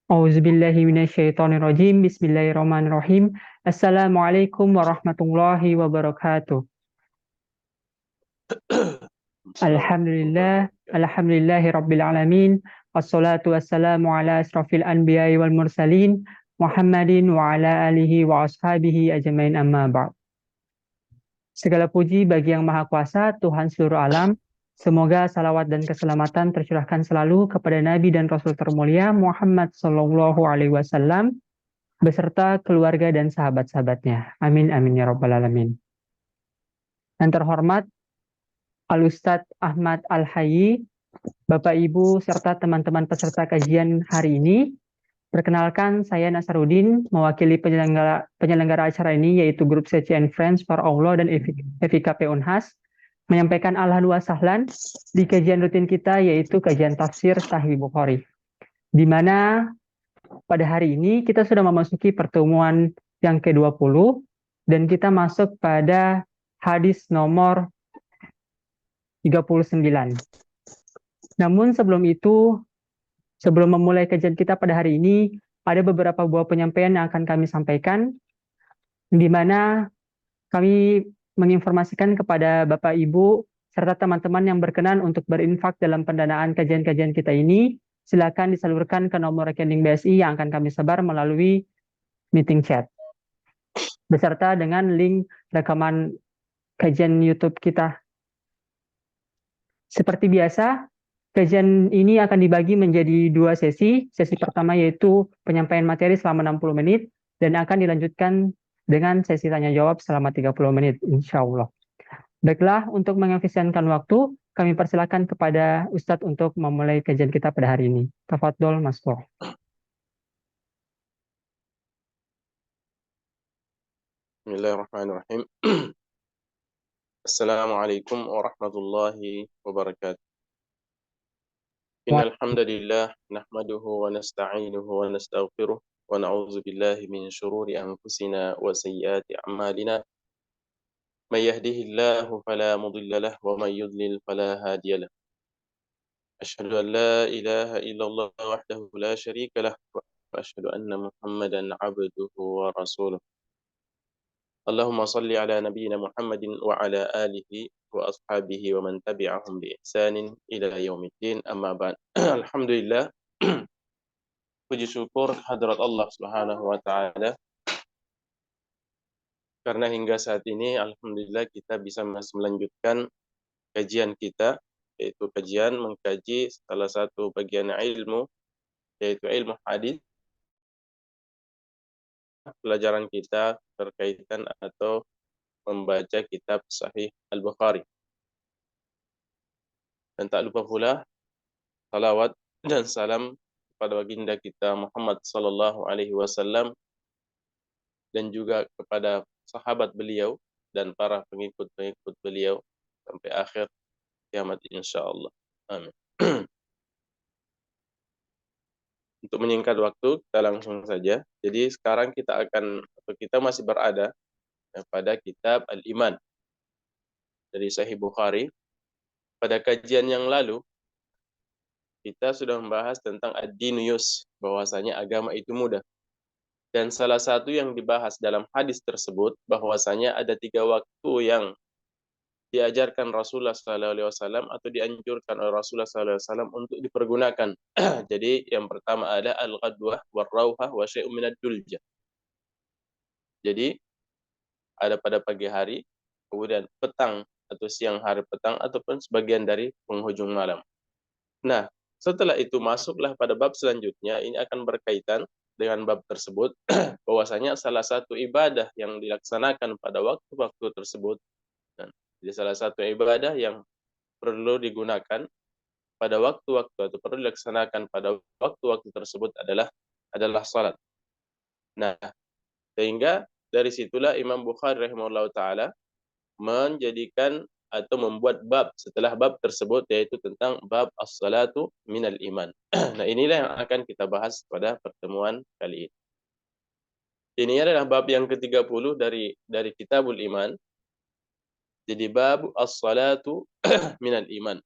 Auzubillahi minasyaitonirrajim. Bismillahirrahmanirrahim. Assalamualaikum warahmatullahi wabarakatuh. Alhamdulillah, alhamdulillahi rabbil alamin. Wassalatu wassalamu ala asrafil anbiya'i wal mursalin Muhammadin wa ala alihi wa ashabihi ajmain amma ba'd. Segala puji bagi Yang Maha Kuasa, Tuhan seluruh alam. Semoga salawat dan keselamatan tercurahkan selalu kepada Nabi dan Rasul termulia Muhammad Sallallahu Alaihi Wasallam beserta keluarga dan sahabat-sahabatnya. Amin, amin ya rabbal alamin. Yang terhormat Al-Ustadz Ahmad Al-Hayyi, Bapak Ibu serta teman-teman peserta kajian hari ini. Perkenalkan, saya Nasaruddin, mewakili penyelenggara acara ini, yaitu Grup Seci and Friends for Allah dan FIKP Unhas, menyampaikan ahlan wa sahlan di kajian rutin kita, yaitu kajian tafsir Sahih Bukhari. Di mana pada hari ini kita sudah memasuki pertemuan yang ke-20 dan kita masuk pada hadis nomor 39. Namun sebelum itu, sebelum memulai kajian kita pada hari ini, ada beberapa buah penyampaian yang akan kami sampaikan, di mana kami menginformasikan kepada Bapak Ibu serta teman-teman yang berkenan untuk berinfak dalam pendanaan kajian-kajian kita ini, silakan disalurkan ke nomor rekening BSI yang akan kami sebar melalui meeting chat, beserta dengan link rekaman kajian YouTube kita. Seperti biasa, kajian ini akan dibagi menjadi 2 sesi. Sesi pertama yaitu penyampaian materi selama 60 menit, dan akan dilanjutkan dengan sesi tanya-jawab selama 30 menit, insya Allah. Baiklah, untuk mengefisienkan waktu, kami persilakan kepada Ustadz untuk memulai kajian kita pada hari ini. Tafadhol, Mas Pur. Bismillahirrahmanirrahim. Assalamualaikum warahmatullahi wabarakatuh. Innal hamdalillah nahmaduhu wa nasta'inuhu wa nastaghfiruh wa na'udzu billahi min shururi anfusina wa sayyiati a'malina. May yahdihillahu fala mudilla lahu wa may yudlil fala hadiya lahu. Asyhadu an la ilaha illallah wahdahu la syarika lahu wa asyhadu anna Muhammadan 'abduhu wa rasuluh. Allahumma salli ala nabiyyina Muhammadin wa ala alihi wa ashabihi wa man tabi'ahum bi ihsanin ila yaumiddin, amma ba'd. Alhamdulillah, puji syukur hadrat Allah Subhanahu wa taala karena hingga saat ini alhamdulillah kita bisa masih melanjutkan kajian kita, yaitu kajian mengkaji salah satu bagian ilmu, yaitu ilmu hadis. Pelajaran kita berkaitan atau membaca kitab Sahih Al-Bukhari. Dan tak lupa pula salawat dan salam kepada baginda kita Muhammad sallallahu alaihi wasallam dan juga kepada sahabat beliau dan para pengikut-pengikut beliau sampai akhir kiamat insyaallah. Amin. Untuk menyingkat waktu, kita langsung saja. Jadi sekarang kita masih berada pada kitab Al-Iman dari Sahih Bukhari. Pada kajian yang lalu kita sudah membahas tentang ad-dinu yus, bahwasanya agama itu mudah. Dan salah satu yang dibahas dalam hadis tersebut bahwasanya ada 3 waktu yang diajarkan Rasulullah SAW atau dianjurkan oleh Rasulullah SAW untuk dipergunakan. Jadi yang pertama ada al-ghadwah war-rauhah wa syai'un minad duljah. Jadi ada pada pagi hari, kemudian petang atau siang hari petang, ataupun sebagian dari penghujung malam. Nah, setelah itu masuklah pada bab selanjutnya, ini akan berkaitan dengan bab tersebut, bahwasanya salah satu ibadah yang dilaksanakan pada waktu-waktu tersebut, jadi salah satu ibadah yang perlu digunakan pada waktu-waktu atau perlu dilaksanakan pada waktu-waktu tersebut adalah salat. Nah, sehingga dari situlah Imam Bukhari rahimahullah ta'ala menjadikan atau membuat bab setelah bab tersebut, yaitu tentang bab as-salatu minal iman. Nah, inilah yang akan kita bahas pada pertemuan kali ini. Ini adalah bab yang ke-30 dari Kitabul Iman. Jadi bab as-salatu minal iman.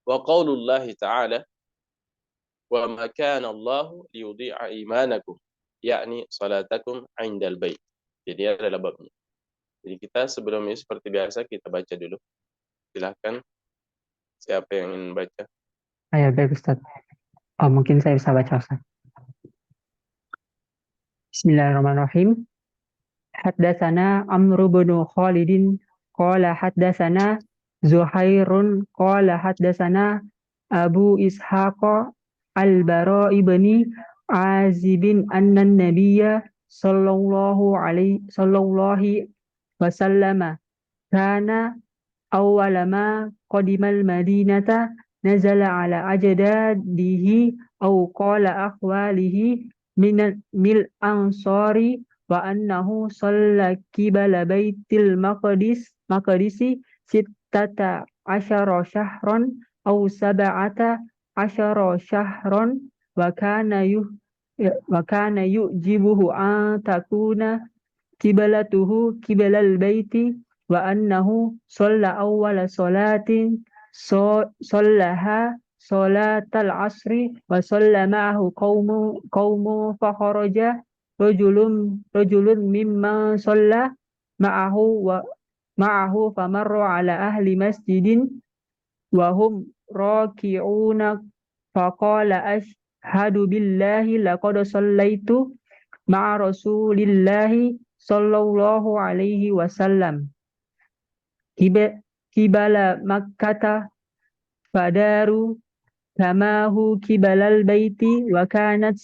Wa qaulullahi ta'ala, wa ma kana Allah liyudhi'a imanakum, yakni salatakum 'indal bait. Jadi adalah babnya. Jadi kita sebelumnya seperti biasa kita baca dulu. Silahkan siapa yang ingin baca. Ya, baik Ustaz. Oh, mungkin saya bisa baca Ustaz. Bismillahirrahmanirrahim. Haddatsana Amr bin Khalid qala haddatsana Zuhairun qala haddatsana Abu Ishaq Al-Bara ibni Azibin anna Nabiyya sallallahu wasallama kana awwala ma qadimal madinata nazala ala ajdadihi aw qala akhwalihi mil ansari wa annahu shalla qibala baitil maqdisi sittata asyara syahran aw sab'ata asyara syahran wa kana yujibuhu an takuna kibalatuhu kibalal baiti wa annahu shalla awwala salatin sallaha salatal asri wa shalla ma'ahu qaumu fa kharaja rajulun mimma shalla ma'ahu famarra ala ahli masjidin wa hum raki'una faqala ashhadu billahi laqad sallaitu ma'a rasulillahi sallallahu alaihi wasallam kibala makkata fadaru kamahu kibalal baiti wa kanat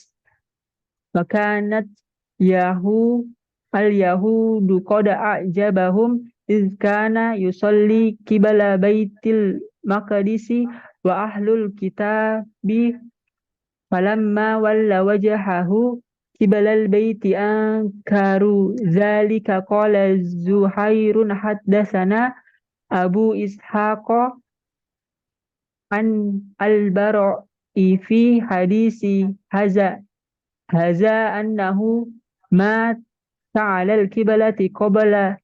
al yahudu qad a'jabahum iz kana yusalli kibala baitil maqdisi wa ahlul kitabi falamma walla wajhahu kibalal baiti ankaru zalika qala Zuhairun haddatsana Abu Ishaq an al-Bara'i fi hadisi haza annahu ma ta'ala al-kiblati qabla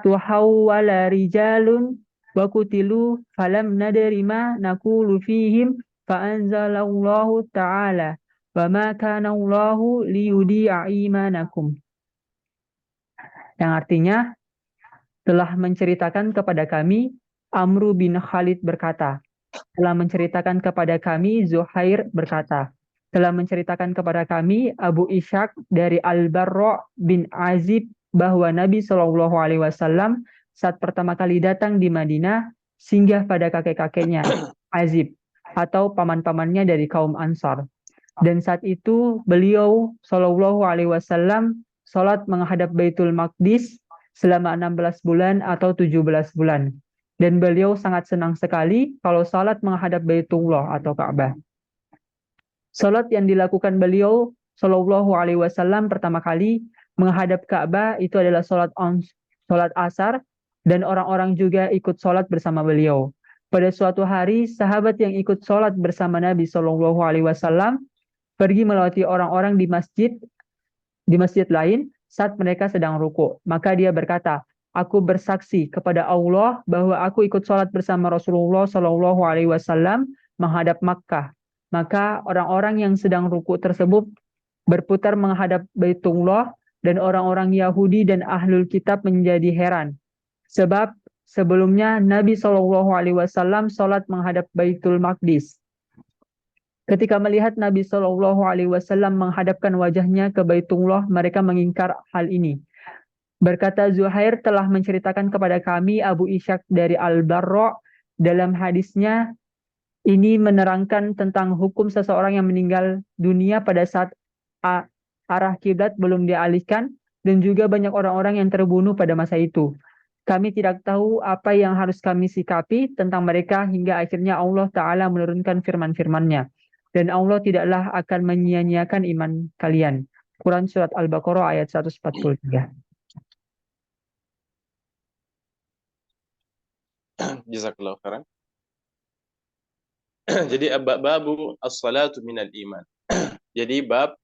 tuhawwala rijalun wa kutilu falam nadri ma naqulu fihim fa'anzalallahu ta'ala wa ma kana Allahu liyudi'a imanakum, yang artinya telah menceritakan kepada kami Amru bin Khalid berkata, telah menceritakan kepada kami Zuhair berkata, telah menceritakan kepada kami Abu Ishaq dari Al-Barra bin Azib bahwa Nabi Shallallahu Alaihi Wasallam saat pertama kali datang di Madinah singgah pada kakek-kakeknya Azib atau paman-pamannya dari kaum Ansar, dan saat itu beliau Shallallahu Alaihi Wasallam sholat menghadap Baitul Maqdis selama 16 bulan atau 17 bulan. Dan beliau sangat senang sekali kalau salat menghadap Baitullah atau Ka'bah. Salat yang dilakukan beliau Shallallahu Alaihi Wasallam pertama kali menghadap Ka'bah itu adalah salat asar, dan orang-orang juga ikut salat bersama beliau. Pada suatu hari sahabat yang ikut salat bersama Nabi Shallallahu Alaihi Wasallam pergi melewati orang-orang di masjid lain saat mereka sedang ruku. Maka dia berkata, aku bersaksi kepada Allah bahwa aku ikut sholat bersama Rasulullah Shallallahu Alaihi Wasallam menghadap Makkah. Maka orang-orang yang sedang ruku tersebut berputar menghadap Baitullah, dan orang-orang Yahudi dan Ahlul Kitab menjadi heran. Sebab sebelumnya Nabi Shallallahu Alaihi Wasallam sholat menghadap Baitul Maqdis. Ketika melihat Nabi Shallallahu Alaihi Wasallam menghadapkan wajahnya ke Baitullah, mereka mengingkar hal ini. Berkata Zuhair telah menceritakan kepada kami Abu Ishaq dari Al-Barra dalam hadisnya ini menerangkan tentang hukum seseorang yang meninggal dunia pada saat arah kiblat belum dialihkan, dan juga banyak orang-orang yang terbunuh pada masa itu. Kami tidak tahu apa yang harus kami sikapi tentang mereka hingga akhirnya Allah Ta'ala menurunkan firman-firman-Nya. Dan Allah tidaklah akan menyia-nyiakan iman kalian. Quran Surat Al-Baqarah ayat 143. Jazakallahu khairan. Jadi babu as-salatu minal iman. Jadi bab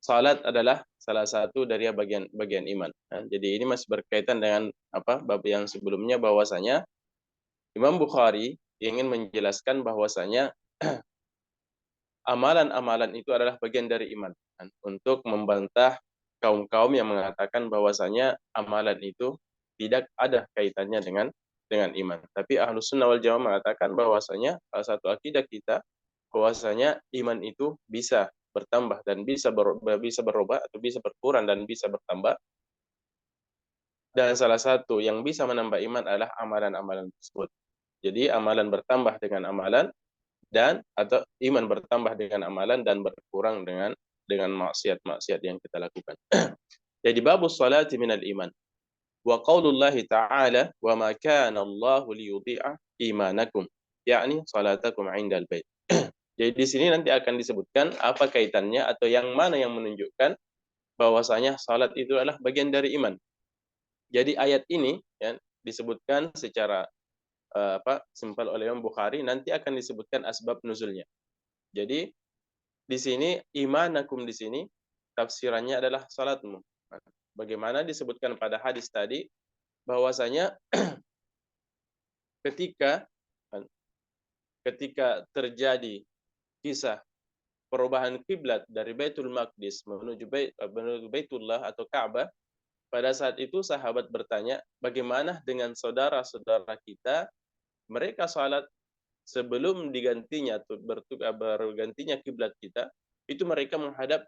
salat adalah salah satu dari bagian iman. Jadi ini masih berkaitan dengan bab yang sebelumnya, bahwasanya Imam Bukhari ingin menjelaskan bahwasanya amalan-amalan itu adalah bagian dari iman, kan? Untuk membantah kaum-kaum yang mengatakan bahwasanya amalan itu tidak ada kaitannya dengan iman. Tapi Ahlus Sunnah wal Jamaah mengatakan bahwasanya salah satu akidah kita bahwasanya iman itu bisa bertambah dan bisa berubah atau bisa berkurang dan bisa bertambah. Dan salah satu yang bisa menambah iman adalah amalan-amalan tersebut. Jadi amalan bertambah dengan amalan, dan atau iman bertambah dengan amalan dan berkurang dengan maksiat-maksiat yang kita lakukan. Jadi babus salati minal iman. Wa qaulullahi ta'ala wa ma kana Allahu liyudhi'a imanakum, yakni salatakum 'indal bait. Jadi di sini nanti akan disebutkan apa kaitannya atau yang mana yang menunjukkan bahwasanya salat itu adalah bagian dari iman. Jadi ayat ini ya disebutkan secara simpel oleh Imam Bukhari, nanti akan disebutkan asbab nuzulnya. Jadi di sini imanakum di sini tafsirannya adalah salatmu. Bagaimana disebutkan pada hadis tadi bahwasanya ketika ketika terjadi kisah perubahan kiblat dari Baitul Maqdis menuju Baitullah atau Ka'bah, pada saat itu sahabat bertanya, bagaimana dengan saudara-saudara kita, mereka salat sebelum digantinya atau bergantinya kiblat kita, itu mereka menghadap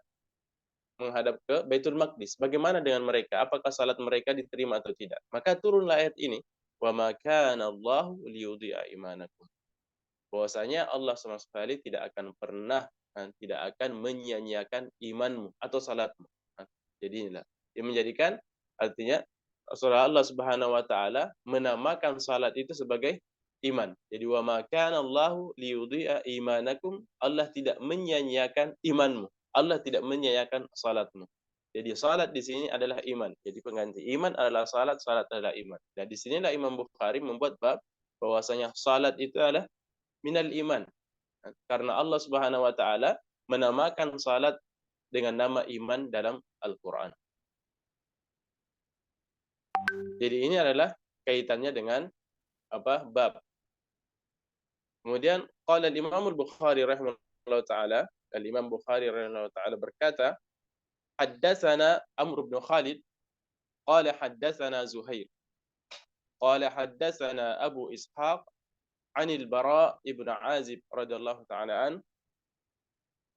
ke Baitul Maqdis. Bagaimana dengan mereka? Apakah salat mereka diterima atau tidak? Maka turunlah ayat ini, wa ma kana Allahu liyudhi'a imanakum. Bahwasanya Allah sama sekali tidak akan pernah tidak akan menyia-nyiakan imanmu atau salatmu. Jadi inilah yang menjadikan artinya surah Allah Subhanahu wa taala menamakan salat itu sebagai iman. Jadi wa ma kana Allahu liyudhi'a imanakum, Allah tidak menyia-nyiakan imanmu. Allah tidak menyia-nyiakan salatmu. Jadi salat di sini adalah iman. Jadi pengganti iman adalah salat, salat adalah iman. Dan di sinilah Imam Bukhari membuat bab bahwasanya salat itu adalah minal iman. Karena Allah Subhanahu wa taala menamakan salat dengan nama iman dalam Al-Qur'an. Jadi ini adalah kaitannya dengan bab. Kemudian qala al-Imam al-Bukhari rahimahullah taala, al-Imam Bukhari rahimahullah taala berkata, haddatsana Amr bin Khalid qala haddatsana Zuhair qala haddatsana Abu Ishaq عن البراء ابن عازب رضي الله تعالى عنه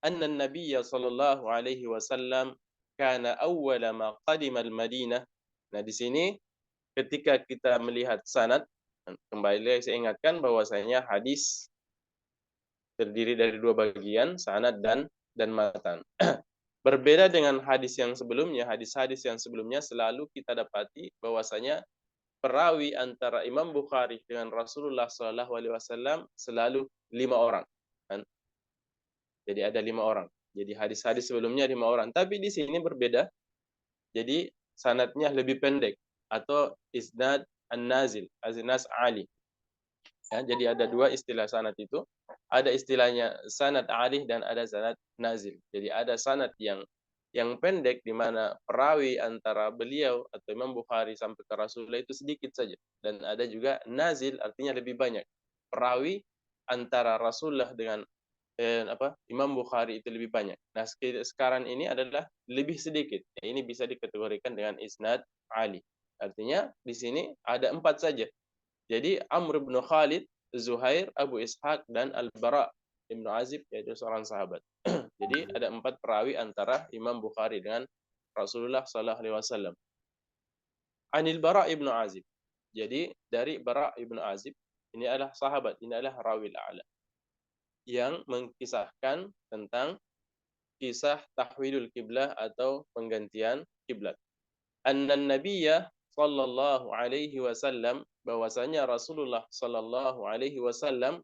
أن النبي صلى الله عليه وسلم كان أول ما قدم المدينة. Nah di sini ketika kita melihat sanad, kembali saya ingatkan bahwasanya hadis terdiri dari dua bagian, sanad dan matan. Berbeda dengan hadis yang sebelumnya, hadis-hadis yang sebelumnya selalu kita dapati bahwasanya perawi antara Imam Bukhari dengan Rasulullah SAW selalu 5 orang. Kan? Jadi ada 5 orang. Jadi hadis-hadis sebelumnya 5 orang. Tapi di sini berbeda. Jadi sanadnya lebih pendek atau isnad an-nazil, aznas ali. Ya, jadi ada dua istilah sanad itu. Ada istilahnya sanad ali dan ada sanad nazil. Jadi ada sanad yang pendek di mana perawi antara beliau atau Imam Bukhari sampai ke Rasulullah itu sedikit saja, dan ada juga nazil artinya lebih banyak. Perawi antara Rasulullah dengan Imam Bukhari itu lebih banyak. Nah, sekarang ini adalah lebih sedikit. Ya, ini bisa dikategorikan dengan isnad ali. Artinya di sini ada 4 saja. Jadi Amr bin Khalid, Zuhair, Abu Ishaq dan Al-Bara Ibn Azib, yaitu seorang sahabat. Jadi ada 4 perawi antara Imam Bukhari dengan Rasulullah SAW. Anil Bara Ibn Azib. Jadi dari Bara Ibn Azib, ini adalah sahabat, ini adalah rawil a'la, yang mengkisahkan tentang kisah tahwilul kiblah atau penggantian kiblat. Annan Nabiyya sallallahu alaihi wasallam, bahwasanya Rasulullah sallallahu alaihi wasallam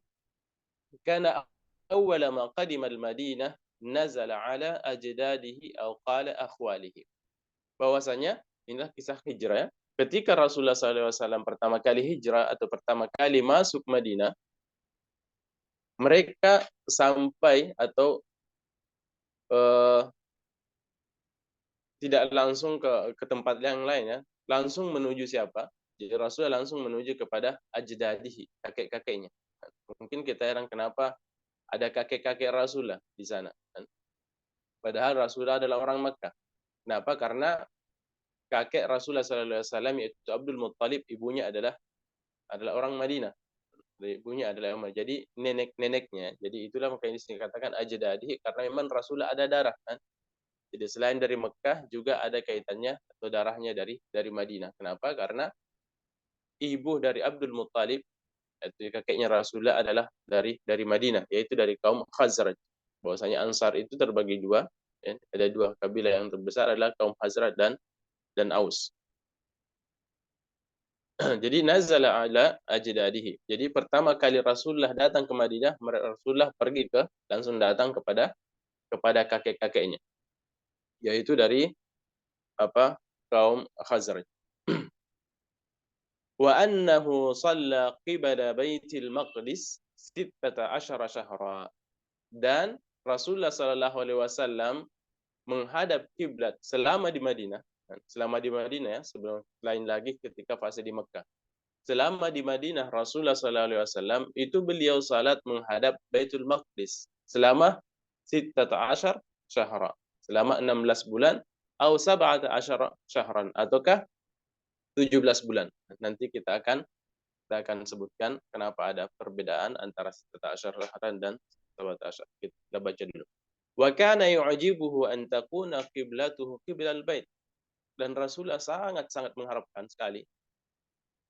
kana awwala ma qadima al-Madinah nazala ala ajdadihi aw qala akhwalihi. Bahwasanya inilah kisah hijrah ya. Ketika Rasulullah SAW pertama kali hijrah atau pertama kali masuk Madinah, mereka sampai atau tidak langsung ke tempat yang lain ya, langsung menuju siapa? Jadi Rasulullah langsung menuju kepada ajdadihi, kakek-kakeknya. Mungkin kita heran kenapa ada kakek-kakek Rasulullah di sana. Padahal Rasulullah adalah orang Makkah. Kenapa? Karena kakek Rasulullah SAW yaitu Abdul Muttalib, ibunya adalah orang Madinah. Ibunya adalah Umar. Jadi nenek-neneknya. Jadi itulah makanya dikatakan ajdadihi karena memang Rasulullah ada darah kan. Jadi selain dari Mekah juga ada kaitannya atau darahnya dari Madinah. Kenapa? Karena ibu dari Abdul Muttalib yaitu kakeknya Rasulullah adalah dari Madinah, yaitu dari kaum Khazraj. Bahwasanya Ansar itu terbagi dua, ya. Ada dua kabilah yang terbesar adalah kaum Khazraj dan Aus. Jadi nazala ala ajdadihi. Jadi pertama kali Rasulullah datang ke Madinah, Rasulullah pergi langsung datang kepada kakek-kakeknya, yaitu dari kaum Khazraj. Wa annahu shalla qibala Baitul Maqdis 16 syahra. Dan Rasulullah sallallahu alaihi wasallam menghadap kiblat selama di Madinah. Selama di Madinah ya, sebelum lain lagi ketika fase di Mekah. Selama di Madinah Rasulullah sallallahu alaihi wasallam itu beliau salat menghadap Baitul Maqdis selama 16 syahra, selama 16 bulan atau 17 syahran ataukah 17 bulan. Nanti kita akan sebutkan kenapa ada perbedaan antara 17 syahran dan 17. Kita baca dulu. Wa kana yu'jibuhu an takuna qiblatuhu qiblal bait. Dan Rasulullah sangat-sangat mengharapkan sekali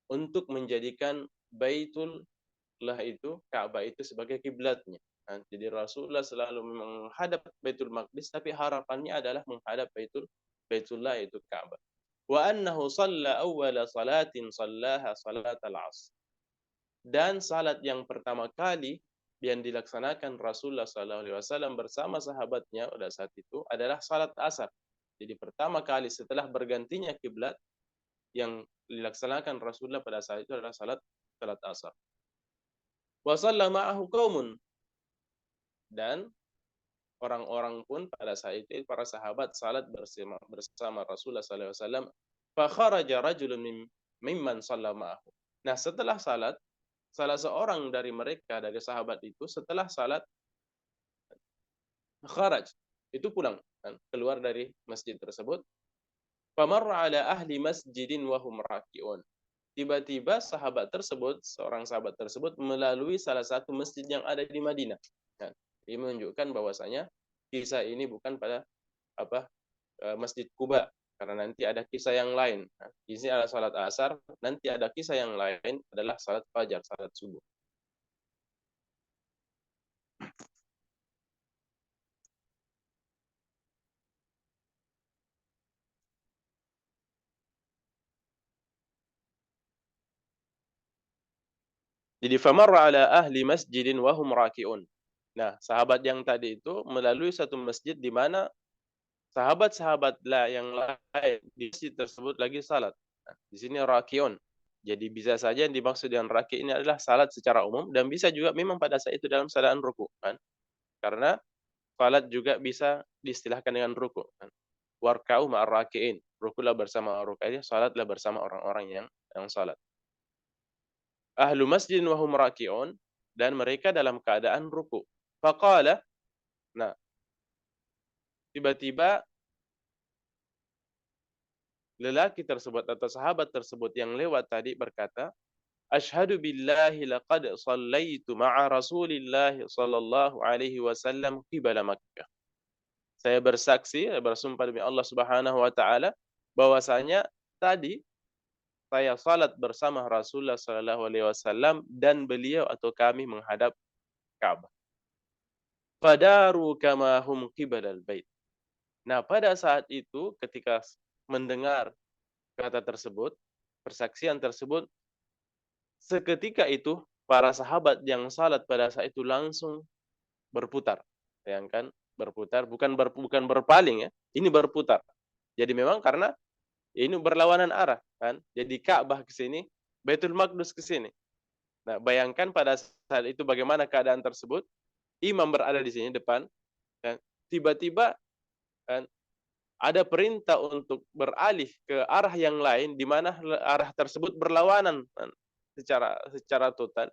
untuk menjadikan Baitullah itu, Ka'bah itu sebagai kiblatnya. Nah, jadi Rasulullah selalu menghadap Baitul Maqdis, tapi harapannya adalah menghadap Baitullah itu Ka'bah. Wa annahu shalla awwala salatin shallaha salatal 'asr. Dan salat yang pertama kali yang dilaksanakan Rasulullah SAW bersama sahabatnya pada saat itu adalah salat asar. Jadi pertama kali setelah bergantinya kiblat yang dilaksanakan Rasulullah pada saat itu adalah salat asar. Wa shalla ma'ahu qaumun. Dan orang-orang pun pada saat itu para sahabat salat bersama Rasulullah SAW. Fa kharaja rajulun mimman shalla ma'ahu. Nah, setelah salat salah seorang dari mereka dari sahabat itu setelah salat kharaj, itu pulang kan, keluar dari masjid tersebut. Famarra ala ahli masjidin wa hum raki'un. Tiba-tiba seorang sahabat tersebut melalui salah satu masjid yang ada di Madinah. Kan. Ini menunjukkan bahwasanya kisah ini bukan pada Masjid Quba, karena nanti ada kisah yang lain. Nah, di sini ada salat asar, nanti ada kisah yang lain adalah salat fajar, salat subuh. Jadi famarra ala ahli masjidin wa hum raki'un. Nah, sahabat yang tadi itu melalui satu masjid di mana sahabat-sahabat yang lain di masjid tersebut lagi salat. Nah, di sini raki'un. Jadi bisa saja yang dimaksud dengan raki' ini adalah salat secara umum dan bisa juga memang pada saat itu dalam keadaan ruku kan. Karena salat juga bisa diistilahkan dengan ruku kan. Warka'u ma'ar raki'in. Rukulah bersama ruku'in, salatlah bersama orang-orang yang salat. Ahlu masjidin wa hum raki'un, dan mereka dalam keadaan ruku. Faqala, nah, tiba-tiba lelaki tersebut atau sahabat tersebut yang lewat tadi berkata, Ashhadu billahi laqad sallaitu ma'a Rasulillahi sallallahu alaihi wasallam qibala Makkah. Saya bersaksi, bersumpah demi Allah Subhanahu wa taala bahwasanya tadi saya salat bersama Rasulullah sallallahu alaihi wasallam dan beliau atau kami menghadap Ka'bah. Fadaru kama hum qibalal bait. Nah, pada saat itu ketika mendengar kata tersebut, persaksian tersebut, seketika itu para sahabat yang salat pada saat itu langsung berputar. Bayangkan, berputar bukan berpaling ya. Ini berputar. Jadi memang karena ini berlawanan arah kan. Jadi Ka'bah ke sini, Baitul Maqdis ke sini. Nah, bayangkan pada saat itu bagaimana keadaan tersebut. Imam berada di sini depan dan tiba-tiba kan, ada perintah untuk beralih ke arah yang lain di mana arah tersebut berlawanan kan, secara total.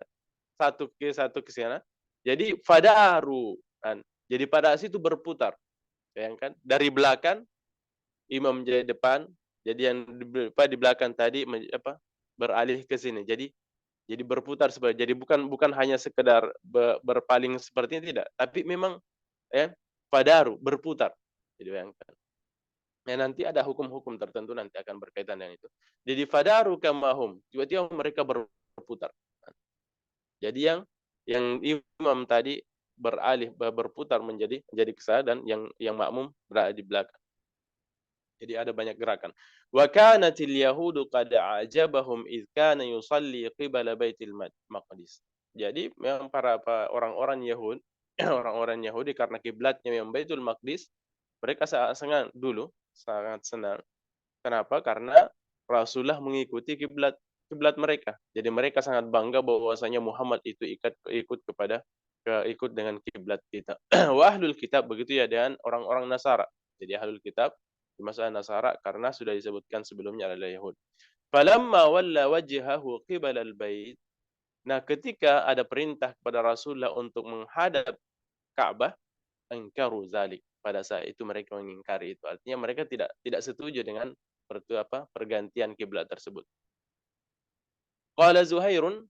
satu ke sana. Jadi fadaru kan. Jadi pada situ berputar. Bayangkan dari belakang imam jadi depan, jadi yang di belakang tadi beralih ke sini. Jadi berputar sebenarnya. Jadi bukan hanya sekedar berpaling seperti ini, tidak, tapi memang fadaru berputar. Jadi bayangkan. Ya, nanti ada hukum-hukum tertentu nanti akan berkaitan dengan itu. Jadi fadaru kamahum, tiba-tiba mereka berputar. Jadi yang imam tadi berputar menjadi ke sana, dan yang makmum berada di belakang. Jadi ada banyak gerakan. Wa kanatil yahudu qad a'jabahum idh kana yusalli qibala Baitul Maqdis. Jadi memang para orang-orang orang-orang Yahudi karena kiblatnya yang Baitul Maqdis, mereka sangat senang. Kenapa? Karena Rasulullah mengikuti kiblat mereka. Jadi mereka sangat bangga bahwasanya Muhammad itu ikut dengan kiblat kita. Wa ahlul kitab, begitu ya dengan orang-orang Nasara. Jadi ahlul kitab di masa Nasara karena sudah disebutkan sebelumnya adalah Yahud. Falamma walla wajhahu qibala al-bait. Nah, ketika ada perintah kepada Rasulullah untuk menghadap Ka'bah, angkaru zalik. Pada saat itu mereka mengingkari itu. Artinya mereka tidak setuju dengan pergantian kiblat tersebut. Qala Zuhairun,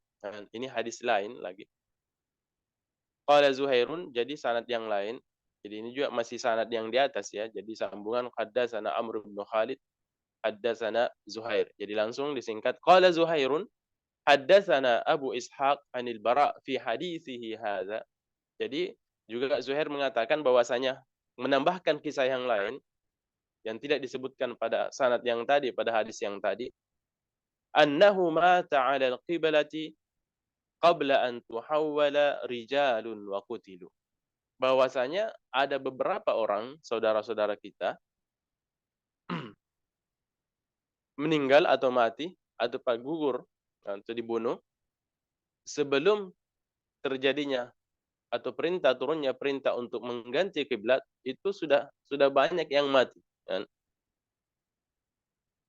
ini hadis lain lagi. Qala Zuhairun, jadi sanad yang lain. Jadi ini juga masih sanad yang di atas ya. Jadi sambungan haddatsana Amr bin Khalid, haddatsana Zuhair. Jadi langsung disingkat qala Zuhairun, haddatsana Abu Ishaq anil Bara fi hadithihi hadza. Jadi juga Zuhair mengatakan bahwasanya menambahkan kisah yang lain yang tidak disebutkan pada sanad yang tadi, pada hadis yang tadi, annahu mata 'ala al-qiblati qabla an tuhawwala rijalun wa qutilu. Bahwasanya ada beberapa orang saudara-saudara kita meninggal atau mati atau gugur atau dibunuh sebelum terjadinya atau turunnya perintah untuk mengganti kiblat, itu sudah banyak yang mati kan.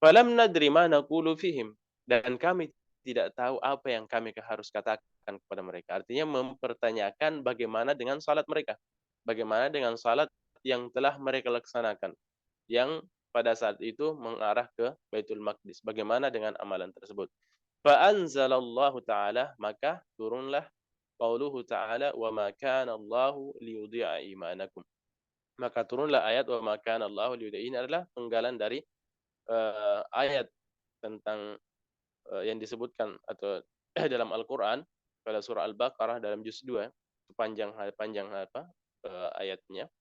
Falam nadri ma naqulu fihim, dan kami tidak tahu apa yang kami harus katakan kepada mereka. Artinya mempertanyakan bagaimana dengan salat mereka. Bagaimana dengan salat yang telah mereka laksanakan, yang pada saat itu mengarah ke Baitul Maqdis. Bagaimana dengan amalan tersebut? Fa anzalallahu ta'ala, maka turunlah qauluhu ta'ala, wa ma kana Allahu liyudhi'a imanakum. Maka turunlah ayat wa ma kana Allahu liyudhi'a. Ini adalah penggalan dari ayat tentang yang disebutkan atau dalam Al-Qur'an pada surah Al-Baqarah dalam juz 2, panjang ayatnya.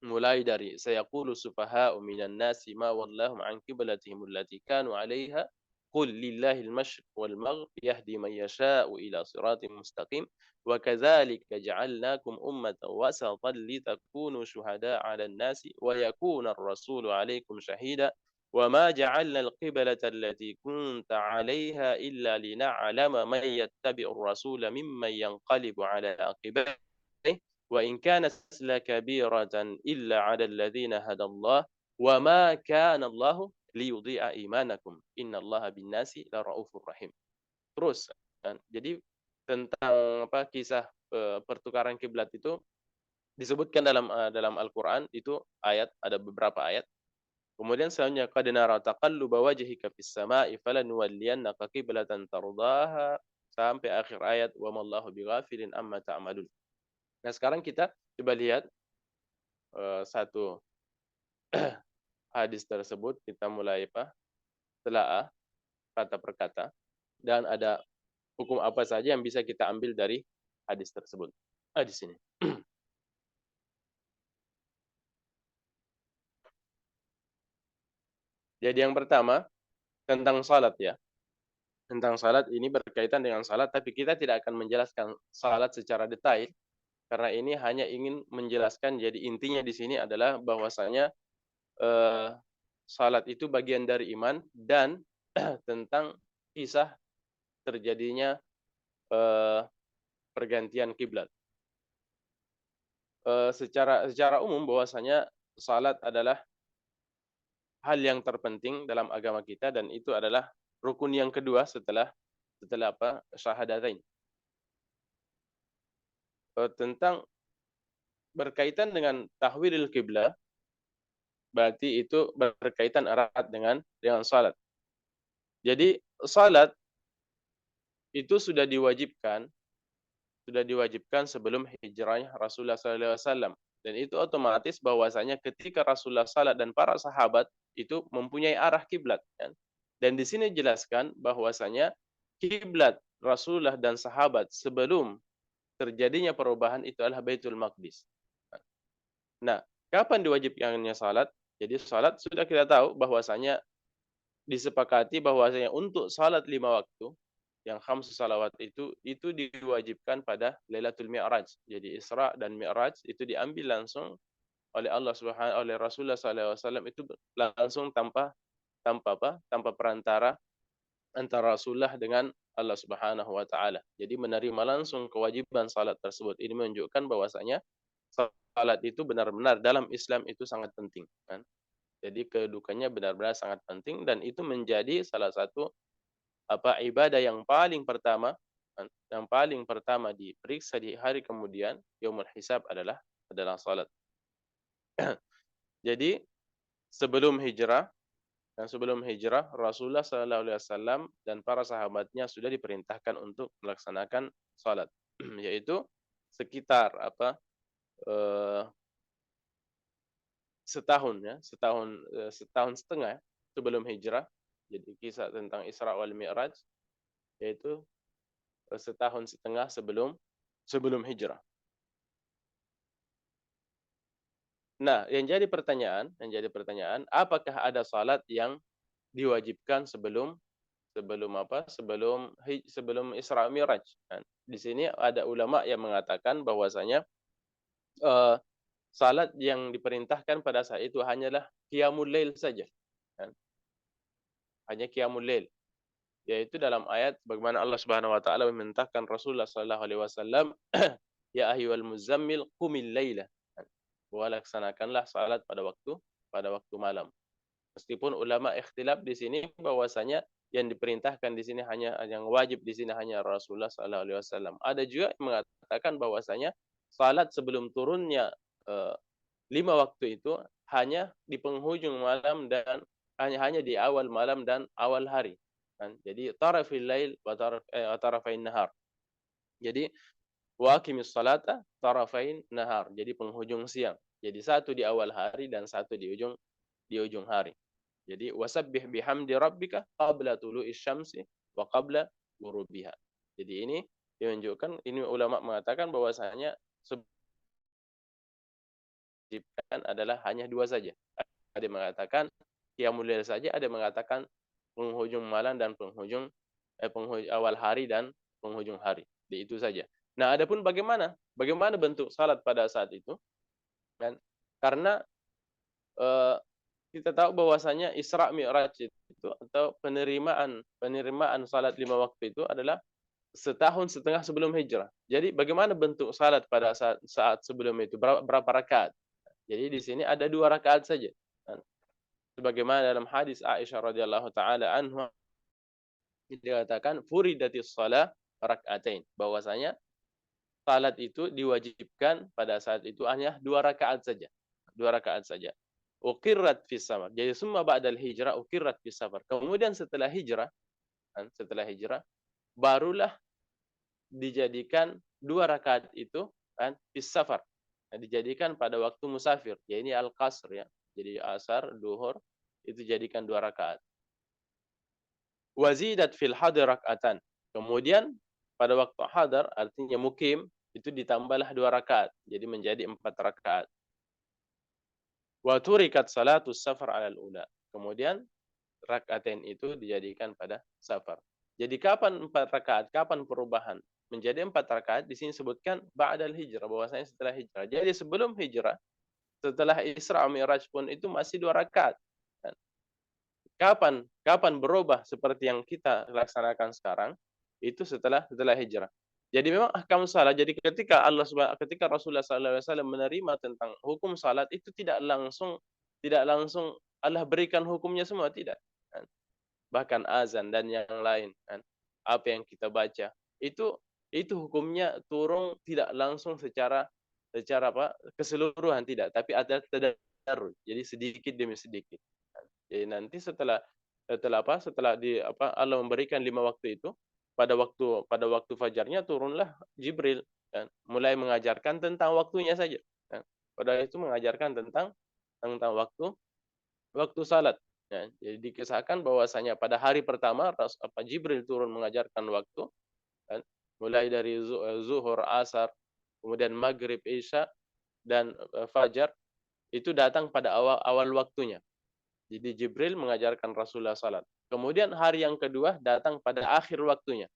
Mulai dari sayaqulu sufaha'u minan nasi ma wallahum an qiblatihim allati kanu 'alaiha qul lillahil masyriq wal maghrib yahdi man yasha'u ila siratin mustaqim wa kadzalika ja'alnakum ummatan wasatan litakunu syuhada'a 'alan nasi wa yakuna ar-rasulu 'alaikum shahida wa ma ja'alna al-qiblata allati kunta 'alaiha illa lina'lama man yattabi'ur rasula mimman yanqalibu 'ala aqibaihi wa in kanat lakabiratan illa 'ala alladhina hadallahu wa ma kana Allahu liyudhi'a imanakum innallaha bin-nasi laraufur rahim. Terus kan. Jadi tentang kisah pertukaran kiblat itu disebutkan dalam Al-Qur'an, itu ada beberapa ayat. Kemudian selanjutnya qad nara taqalluba wajhika fis sama'i falanuwalliyannaka qiblatan tardaha sampai akhir ayat wa mallahu bighafilin amma ta'malun. Nah, sekarang kita coba lihat satu hadis tersebut, kita mulai telaah kata per kata, dan ada hukum apa saja yang bisa kita ambil dari hadis tersebut. Di sini. Jadi yang pertama tentang salat ya. Tentang salat ini berkaitan dengan salat, tapi kita tidak akan menjelaskan salat secara detail karena ini hanya ingin menjelaskan. Jadi intinya di sini adalah bahwasanya salat itu bagian dari iman, dan tentang kisah terjadinya pergantian kiblat. Secara umum bahwasanya salat adalah hal yang terpenting dalam agama kita, dan itu adalah rukun yang kedua setelah syahadatain. tentang berkaitan dengan tahwilul kiblah, berarti itu berkaitan erat dengan salat. Jadi salat itu sudah diwajibkan sebelum hijrahnya Rasulullah SAW. Dan itu otomatis bahwasanya ketika Rasulullah salat dan para sahabat itu mempunyai arah kiblat, kan? Dan di sini jelaskan bahwasanya kiblat Rasulullah dan sahabat sebelum terjadinya perubahan itu adalah Baitul Maqdis. Nah, kapan diwajibkannya salat? Jadi salat sudah kita tahu bahwasanya disepakati bahwasanya untuk salat 5 waktu yang khamsu salawat itu diwajibkan pada Lailatul Mi'raj. Jadi Isra dan Mi'raj itu diambil langsung oleh oleh Rasulullah SAW itu langsung tanpa perantara antara Rasulullah dengan Allah Subhanahu wa taala. Jadi menerima langsung kewajiban salat tersebut. Ini menunjukkan bahwasanya salat itu benar-benar dalam Islam itu sangat penting, kan? Jadi kedudukannya benar-benar sangat penting dan itu menjadi salah satu ibadah yang paling pertama, diperiksa di hari kemudian yaumul hisab adalah salat. Jadi sebelum hijrah Rasulullah SAW dan para sahabatnya sudah diperintahkan untuk melaksanakan salat, yaitu sekitar eh, setahun setengah sebelum hijrah. Jadi kisah tentang Isra wal Mi'raj yaitu setahun setengah sebelum hijrah. Nah, yang jadi pertanyaan, apakah ada salat yang diwajibkan sebelum Isra Mi'raj? Nah, di sini ada ulama yang mengatakan bahwasanya salat yang diperintahkan pada saat itu hanyalah qiyamul lail saja, kan? Hanya qiyamul lail, yaitu dalam ayat bagaimana Allah Subhanahu wa taala memerintahkan Rasulullah sallallahu alaihi wasallam, ya ayyuhal muzammil qumil laila, bahwa laksanakanlah salat pada waktu malam. Meskipun ulama ikhtilaf di sini bahwasanya yang diperintahkan di sini yang wajib di sini hanya Rasulullah sallallahu alaihi wasallam. Ada juga yang mengatakan bahwasanya salat sebelum turunnya 5 waktu itu hanya di penghujung malam dan hanya di awal malam dan awal hari, kan? Jadi tarafil lail wa tarafain nahar. Jadi wa aqimis salata tarafain nahar. Jadi penghujung siang. Jadi satu di awal hari dan satu di ujung hari. Jadi wasabbih bihamdi rabbika qabla tulu'isy syamsi wa qabla ghurubiha. Jadi ini menunjukkan, ini ulama mengatakan bahwasanya adalah hanya 2 saja. Ada yang mengatakan qiyamul lail saja, ada yang mengatakan penghujung malam dan penghujung awal hari dan penghujung hari. Jadi itu saja. Nah, adapun bagaimana bentuk salat pada saat itu? Dan karena kita tahu bahwasanya Isra Mi'raj itu atau penerimaan salat 5 waktu itu adalah setahun setengah sebelum hijrah. Jadi bagaimana bentuk salat pada saat sebelum itu? Berapa rakaat? Jadi di sini ada 2 rakaat saja. Sebagaimana dalam hadis Aisyah radhiyallahu taala anha dikatakan furidatis shalah rakaatain, bahwasanya salat itu diwajibkan pada saat itu hanya 2 rakaat saja. 2 rakaat saja. Uqirrat fis safar. Jadi summa ba'dal hijrah uqirrat fis safar. Kemudian setelah hijrah barulah dijadikan 2 rakaat itu kan fis safar. Dijadikan pada waktu musafir. Ya ini al-qasr ya. Jadi asar, duhur itu jadikan 2 rakaat. Wazidat fil hadr rak'atan. Kemudian pada waktu hadar artinya mukim itu ditambahlah 2 rakaat. Jadi menjadi 4 rakaat. Wa turikat salatus safar 'alal ula. Kemudian rakaatain itu dijadikan pada safar. Jadi kapan 4 rakaat? Kapan perubahan? Menjadi 4 rakaat di sini sebutkan ba'dal hijrah, bahwasanya setelah hijrah. Jadi sebelum hijrah, setelah Isra Mi'raj pun itu masih 2 rakaat. Kapan berubah seperti yang kita laksanakan sekarang? Itu setelah hijrah. Jadi memang ahkam salat. Jadi ketika Rasulullah SAW menerima tentang hukum salat itu tidak langsung Allah berikan hukumnya semua, tidak. Bahkan azan dan yang lain, apa yang kita baca itu itu hukumnya turun tidak langsung secara apa keseluruhan, tidak, tapi ada tadarruj, jadi sedikit demi sedikit. Jadi nanti setelah Allah memberikan 5 waktu itu, pada waktu fajarnya turunlah Jibril, kan, mulai mengajarkan tentang waktunya saja, kan. Pada itu mengajarkan tentang waktu salat. Ya, jadi dikisahkan bahwasanya pada hari pertama Jibril turun mengajarkan waktu, kan, mulai dari zuhur, asar, kemudian maghrib, isya, dan fajar itu datang pada awal waktunya. Jadi Jibril mengajarkan Rasulullah salat. Kemudian hari yang kedua datang pada akhir waktunya.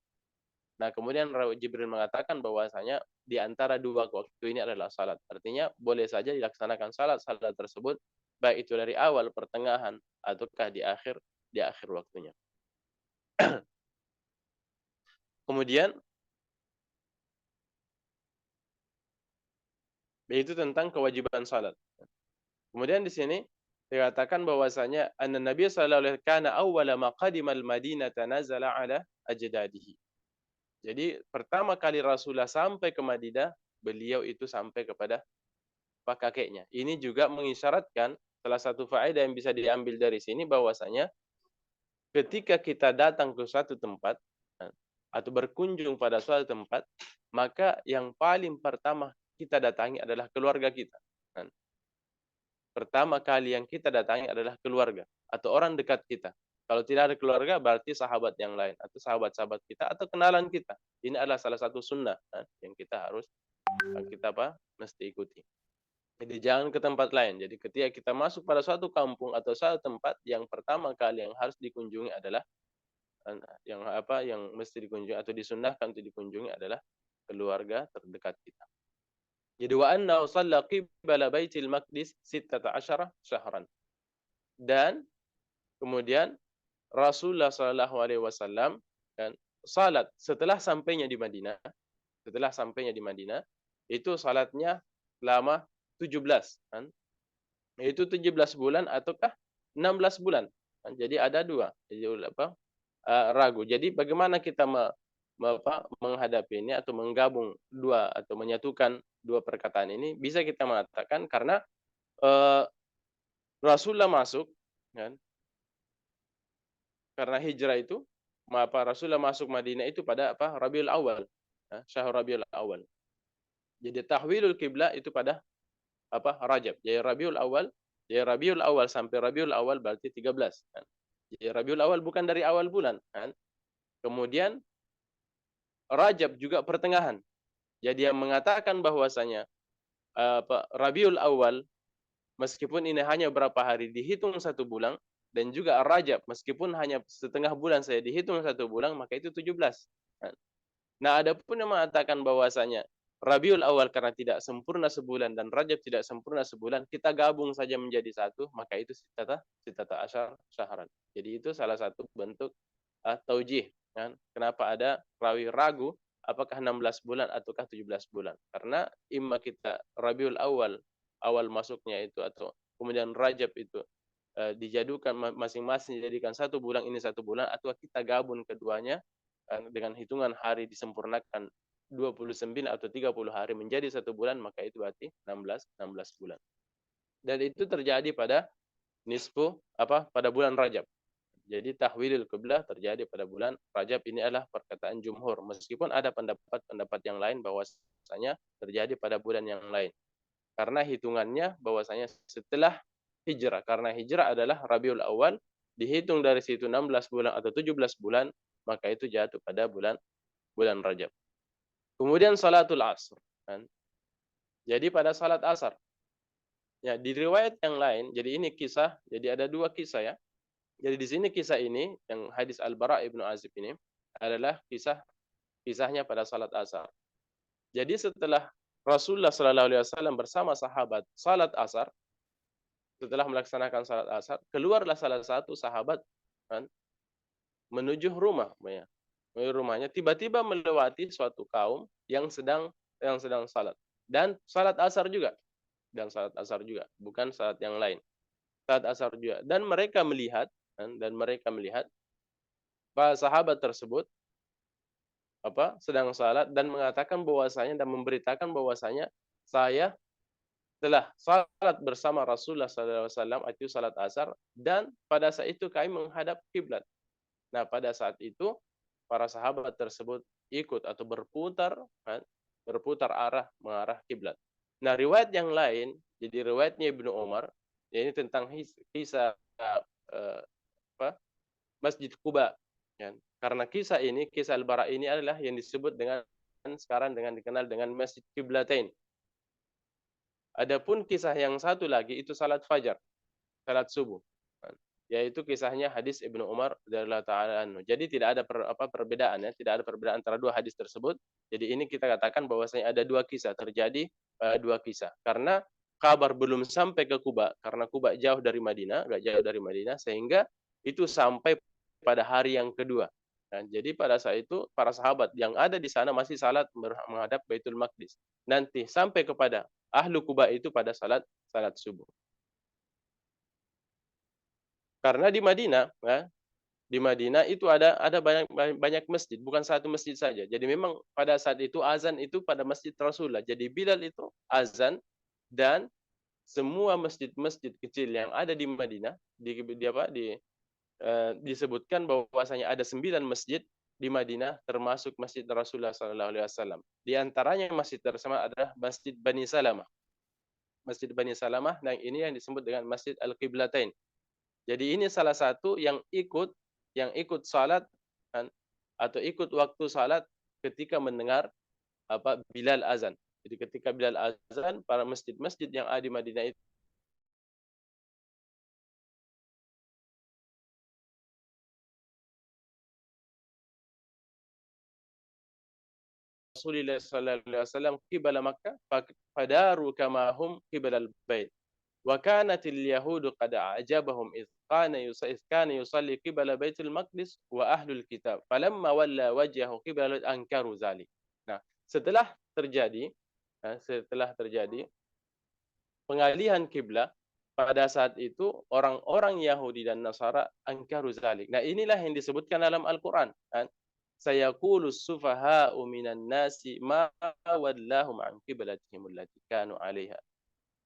Nah, kemudian Jibril mengatakan bahwasanya di antara dua waktu ini adalah salat. Artinya boleh saja dilaksanakan salat tersebut baik itu dari awal, pertengahan, ataukah di akhir waktunya. Kemudian itu tentang kewajiban salat. Kemudian di sini dikatakan bahwasanya anna Nabi sallallahu alaihi wasallam kana awwala ma qadima al-Madinata nazala ala ajdadihi. Jadi pertama kali Rasulullah sampai ke Madinah, beliau itu sampai kepada kakeknya. Ini juga mengisyaratkan salah satu faedah yang bisa diambil dari sini bahwasanya ketika kita datang ke suatu tempat atau berkunjung pada suatu tempat, maka yang paling pertama kita datangi adalah keluarga kita. Pertama kali yang kita datangi adalah keluarga atau orang dekat kita. Kalau tidak ada keluarga, berarti sahabat yang lain atau sahabat-sahabat kita atau kenalan kita. Ini adalah salah satu sunnah yang kita harus mesti ikuti. Jadi jangan ke tempat lain. Jadi ketika kita masuk pada suatu kampung atau suatu tempat, yang pertama kali yang harus dikunjungi adalah yang mesti dikunjungi atau disunnahkan untuk dikunjungi adalah keluarga terdekat kita. Jadi wa anna shalla qibala Baitul Maqdis 16 syahran. Dan kemudian Rasulullah sallallahu alaihi wasallam kan salat setelah sampainya di Madinah, itu salatnya lama 17 kan. Itu 17 bulan ataukah 16 bulan. Kan? Jadi ada dua. Jadi ragu. Jadi bagaimana kita menghadapi ini atau menggabung dua atau menyatukan dua perkataan ini, bisa kita mengatakan karena Rasulullah masuk kan, karena hijrah itu Rasulullah masuk Madinah itu pada Rabiul Awal, Syahrul Rabiul Awal. Jadi tahwilul kiblah itu pada Rajab. Jadi Rabiul Awal sampai Rabiul Awal berarti 13 kan. Jadi Rabiul Awal bukan dari awal bulan kan. Kemudian Rajab juga pertengahan. Jadi yang mengatakan bahwasanya Rabiul Awal meskipun ini hanya berapa hari dihitung 1 bulan, dan juga Rajab meskipun hanya setengah bulan saya dihitung 1 bulan, maka itu 17. Nah, ada pun yang mengatakan bahwasanya Rabiul Awal karena tidak sempurna sebulan dan Rajab tidak sempurna sebulan, kita gabung saja menjadi satu, maka itu sitata asyar syahran. Jadi itu salah satu bentuk taujih kan. Kenapa ada rawi ragu apakah 16 bulan ataukah 17 bulan? Karena imma kita Rabiul awal masuknya itu atau kemudian Rajab itu dijadukan masing-masing dijadikan 1 bulan ini 1 bulan, atau kita gabung keduanya dengan hitungan hari disempurnakan 29 atau 30 hari menjadi 1 bulan, maka itu berarti 16 bulan. Dan itu terjadi pada pada bulan Rajab. Jadi tahwilul qiblah terjadi pada bulan Rajab. Ini adalah perkataan jumhur. Meskipun ada pendapat yang lain bahwasanya terjadi pada bulan yang lain. Karena hitungannya bahwasanya setelah hijrah. Karena hijrah adalah Rabiul Awal, dihitung dari situ 16 bulan atau 17 bulan, maka itu jatuh pada bulan Rajab. Kemudian salatul asr. Kan? Jadi pada salat asar. Ya, di riwayat yang lain, jadi ini kisah, jadi ada 2 kisah ya. Jadi di sini kisah ini yang hadis Al-Bara' Ibnu Azib ini adalah kisahnya pada salat asar. Jadi setelah Rasulullah sallallahu alaihi wasallam bersama sahabat salat asar, setelah melaksanakan salat asar, keluarlah salah satu sahabat kan, menuju rumahnya, tiba-tiba melewati suatu kaum yang sedang salat, dan salat asar juga, bukan salat yang lain, salat asar juga, dan mereka melihat para sahabat tersebut sedang salat dan mengatakan bahwasanya dan memberitakan bahwasanya saya telah salat bersama Rasulullah SAW, itu salat asar, dan pada saat itu kami menghadap kiblat. Nah, pada saat itu para sahabat tersebut ikut atau berputar, kan, berputar arah mengarah kiblat. Nah, riwayat yang lain, jadi riwayatnya Ibnu Umar, ya ini tentang kisah eh, Masjid Quba. Ya. Karena kisah ini, kisah Al-Bara ini adalah yang disebut dengan sekarang dengan dikenal dengan Masjid Qiblatain. Adapun kisah yang satu lagi itu salat fajar, salat subuh. Yaitu kisahnya hadis Ibnu Umar radhiyallahu taala anhu. Jadi tidak ada perbedaan ya, tidak ada perbedaan antara dua hadis tersebut. Jadi ini kita katakan bahwasanya ada dua kisah, terjadi dua kisah. Karena kabar belum sampai ke Kuba, karena Kuba jauh dari Madinah, agak jauh dari Madinah, sehingga itu sampai pada hari yang kedua. Nah, jadi pada saat itu para sahabat yang ada di sana masih salat menghadap Baitul Maqdis. Nanti sampai kepada ahlu Kuba itu pada salat subuh. Karena di Madinah, ya, di Madinah itu ada banyak masjid, bukan satu masjid saja. Jadi memang pada saat itu azan itu pada masjid Rasulullah. Jadi Bilal itu azan, dan semua masjid-masjid kecil yang ada di Madinah disebutkan bahwasanya ada 9 masjid di Madinah termasuk Masjid Rasulullah SAW. Di antaranya masjid tersebut adalah Masjid Bani Salamah. Masjid Bani Salamah, dan ini yang disebut dengan Masjid Al-Qiblatain. Jadi ini salah satu yang ikut salat, kan, atau ikut waktu salat ketika mendengar Bilal azan. Jadi ketika Bilal azan, para masjid-masjid yang ada di Madinah itu Rasulullah sallallahu alaihi wasallam qibala Makkah fadaru kama hum qibala al-bait. Wa kanat al-yahudu qad a'jabahum idh kana yusalli qibala Baitul Maqdis wa ahlul kitab. Falamma walla wajhahu qibala ankaru zalik. Nah, setelah terjadi pengalihan kiblat, pada saat itu orang-orang Yahudi dan Nasara angkaru zalik. Nah, inilah yang disebutkan dalam Al-Qur'an, kan? Sayaqulu sufaha'u minan nasi ma wallahum an qiblatihim allati kanu 'alaiha.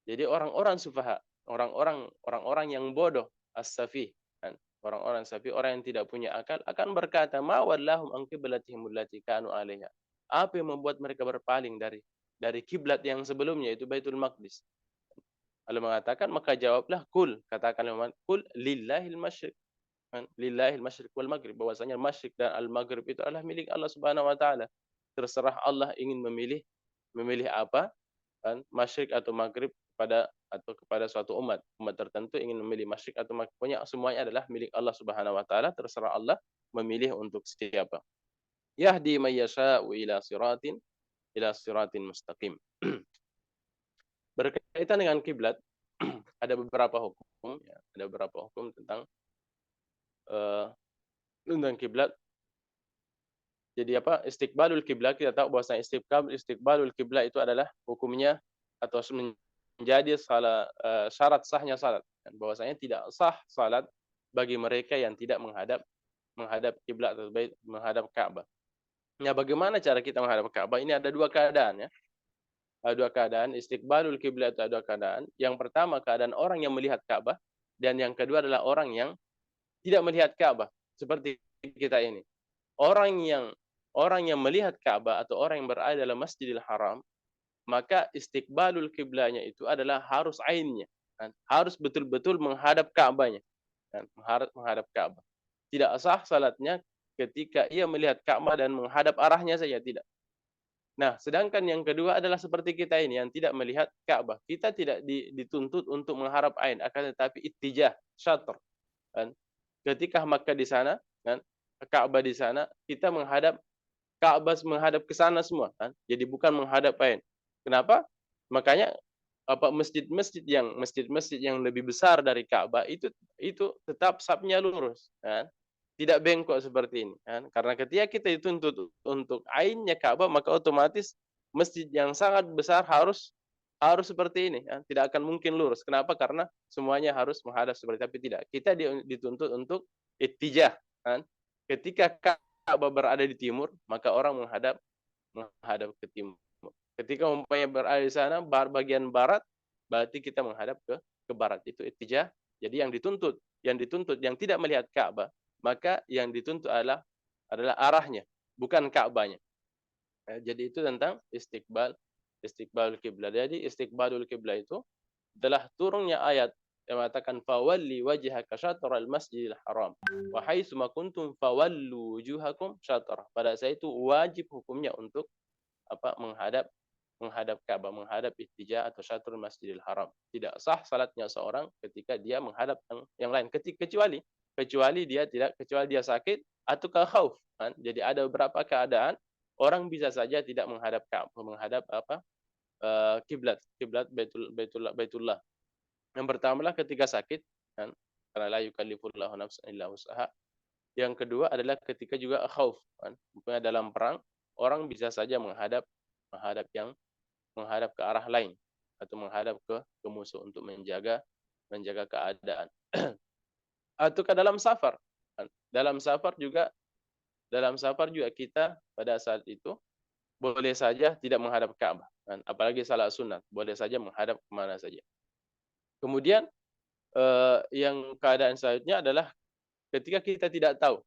Jadi orang-orang sufaha, orang-orang yang bodoh, as-safih, kan? Orang-orang safih, orang yang tidak punya akal akan berkata, ma wallahum an qiblatihim allati kanu 'alaiha. Apa yang membuat mereka berpaling dari kiblat yang sebelumnya, itu Baitul Maqdis? Allah mengatakan, maka jawablah, katakanlah, kul lillahil masyriq, lillahil masyriq wal maghrib, bahwasanya masyriq dan al maghrib itu adalah milik Allah Subhanahu wa taala. Terserah Allah ingin memilih apa, kan, masyriq atau maghrib kepada suatu umat tertentu ingin memilih masyriq atau maghrib, pokoknya semuanya adalah milik Allah Subhanahu wa taala, terserah Allah memilih untuk siapa. Yahdi may yasha'u ila siratin mustaqim. Berkaitan dengan kiblat, ada beberapa hukum, ya, ada beberapa hukum tentang kiblat. Jadi istiqbalul kiblat, kita tahu bahwasanya istiqbalul kiblat itu adalah hukumnya atau menjadi syarat sahnya salat. Dan bahwasanya tidak sah salat bagi mereka yang tidak menghadap kiblat atau menghadap Ka'bah. Nah, bagaimana cara kita menghadap Ka'bah? Ini ada dua keadaan, ya. Ada dua keadaan, istiqbalul kiblat itu ada dua keadaan. Yang pertama, keadaan orang yang melihat Ka'bah, dan yang kedua adalah orang yang tidak melihat Ka'bah, seperti kita ini. Orang yang melihat Ka'bah atau orang yang berada dalam Masjidil Haram, maka istiqbalul kiblatnya itu adalah harus ainnya, kan? Harus betul-betul menghadap Ka'bahnya, kan? Menghadap Ka'bah. Tidak sah salatnya ketika ia melihat Ka'bah dan menghadap arahnya saja, tidak. Nah, sedangkan yang kedua adalah seperti kita ini yang tidak melihat Ka'bah. Kita tidak dituntut untuk mengharap ain, akan tetapi ittijah, syatr, kan? Ketika Makkah di sana, kan, Ka'bah di sana, kita menghadap Ka'bah, menghadap ke sana semua, kan? Jadi bukan menghadap ain. Kenapa? Makanya masjid-masjid yang lebih besar dari Ka'bah itu tetap safnya lurus, kan? Tidak bengkok seperti ini, kan? Karena ketika kita dituntut untuk ainnya Ka'bah, maka otomatis masjid yang sangat besar harus seperti ini, kan? Tidak akan mungkin lurus. Kenapa? Karena semuanya harus menghadap seperti, tapi tidak. Kita dituntut untuk ittijah, kan? Ketika Ka'bah berada di timur, maka orang menghadap ke timur. Ketika umpamanya berada di sana bagian barat, berarti kita menghadap ke barat. Itu ittijah. Jadi yang dituntut yang tidak melihat Ka'bah, maka yang dituntut adalah arahnya, bukan Ka'bahnya. Jadi itu tentang istiqbal kiblat. Jadi istiqbalul kiblat itu adalah turunnya ayat yang mengatakan fawalli wajhaka syatral masjidil haram wa haitsu ma kuntum fawallu wujuhakum syatrah. Pada saat itu wajib hukumnya untuk menghadap Ka'bah, menghadap ittijah atau syatrul Masjidil Haram. Tidak sah salatnya seorang ketika dia menghadap yang lain, kecuali dia sakit atau khauf kan. Jadi ada beberapa keadaan orang bisa saja tidak menghadap Ka'bah, menghadap kiblat Baitullah. Yang pertama lah ketika sakit kan, karena la yukallifullahu nafsan illa wus'aha. Yang kedua adalah ketika juga khauf kan. Misalnya dalam perang orang bisa saja menghadap ke arah lain atau menghadap ke musuh untuk menjaga keadaan. Atau ke dalam safar. Dalam safar juga kita pada saat itu boleh saja tidak menghadap Ka'bah. Apalagi salat sunat, boleh saja menghadap kemana saja. Kemudian yang keadaan selanjutnya adalah ketika kita tidak tahu.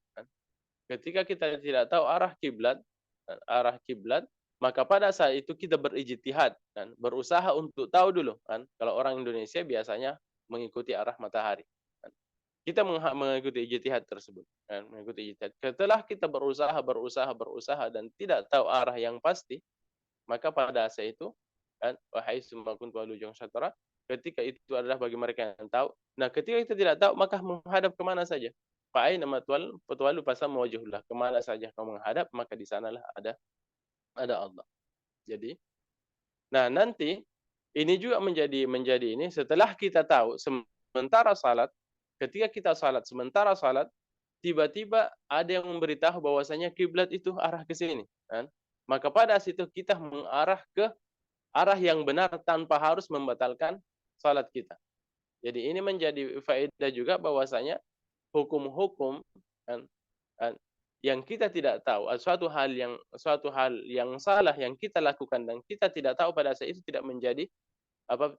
Ketika kita tidak tahu arah kiblat, maka pada saat itu kita berijtihad kan, berusaha untuk tahu dulu kan. Kalau orang Indonesia biasanya mengikuti arah matahari kan. Kita mengikuti ijtihad tersebut kan, mengikuti ijtihad. Setelah kita berusaha dan tidak tahu arah yang pasti, maka pada saat itu kan wahai sumakun walujung syatra, ketika itu adalah bagi mereka yang tahu. Nah, ketika kita tidak tahu maka menghadap kemana saja. Fa'aina matwalu fasam wajhullah, kemana saja kau menghadap maka di sanalah ada Allah. Jadi, nah nanti ini juga menjadi ini setelah kita tahu ketika kita sementara salat tiba-tiba ada yang memberitahu bahwasanya kiblat itu arah ke sini kan. Maka pada situ kita mengarah ke arah yang benar tanpa harus membatalkan salat kita. Jadi ini menjadi faedah juga bahwasanya hukum-hukum kan, yang kita tidak tahu, suatu hal yang salah yang kita lakukan dan kita tidak tahu pada saat itu tidak menjadi Allah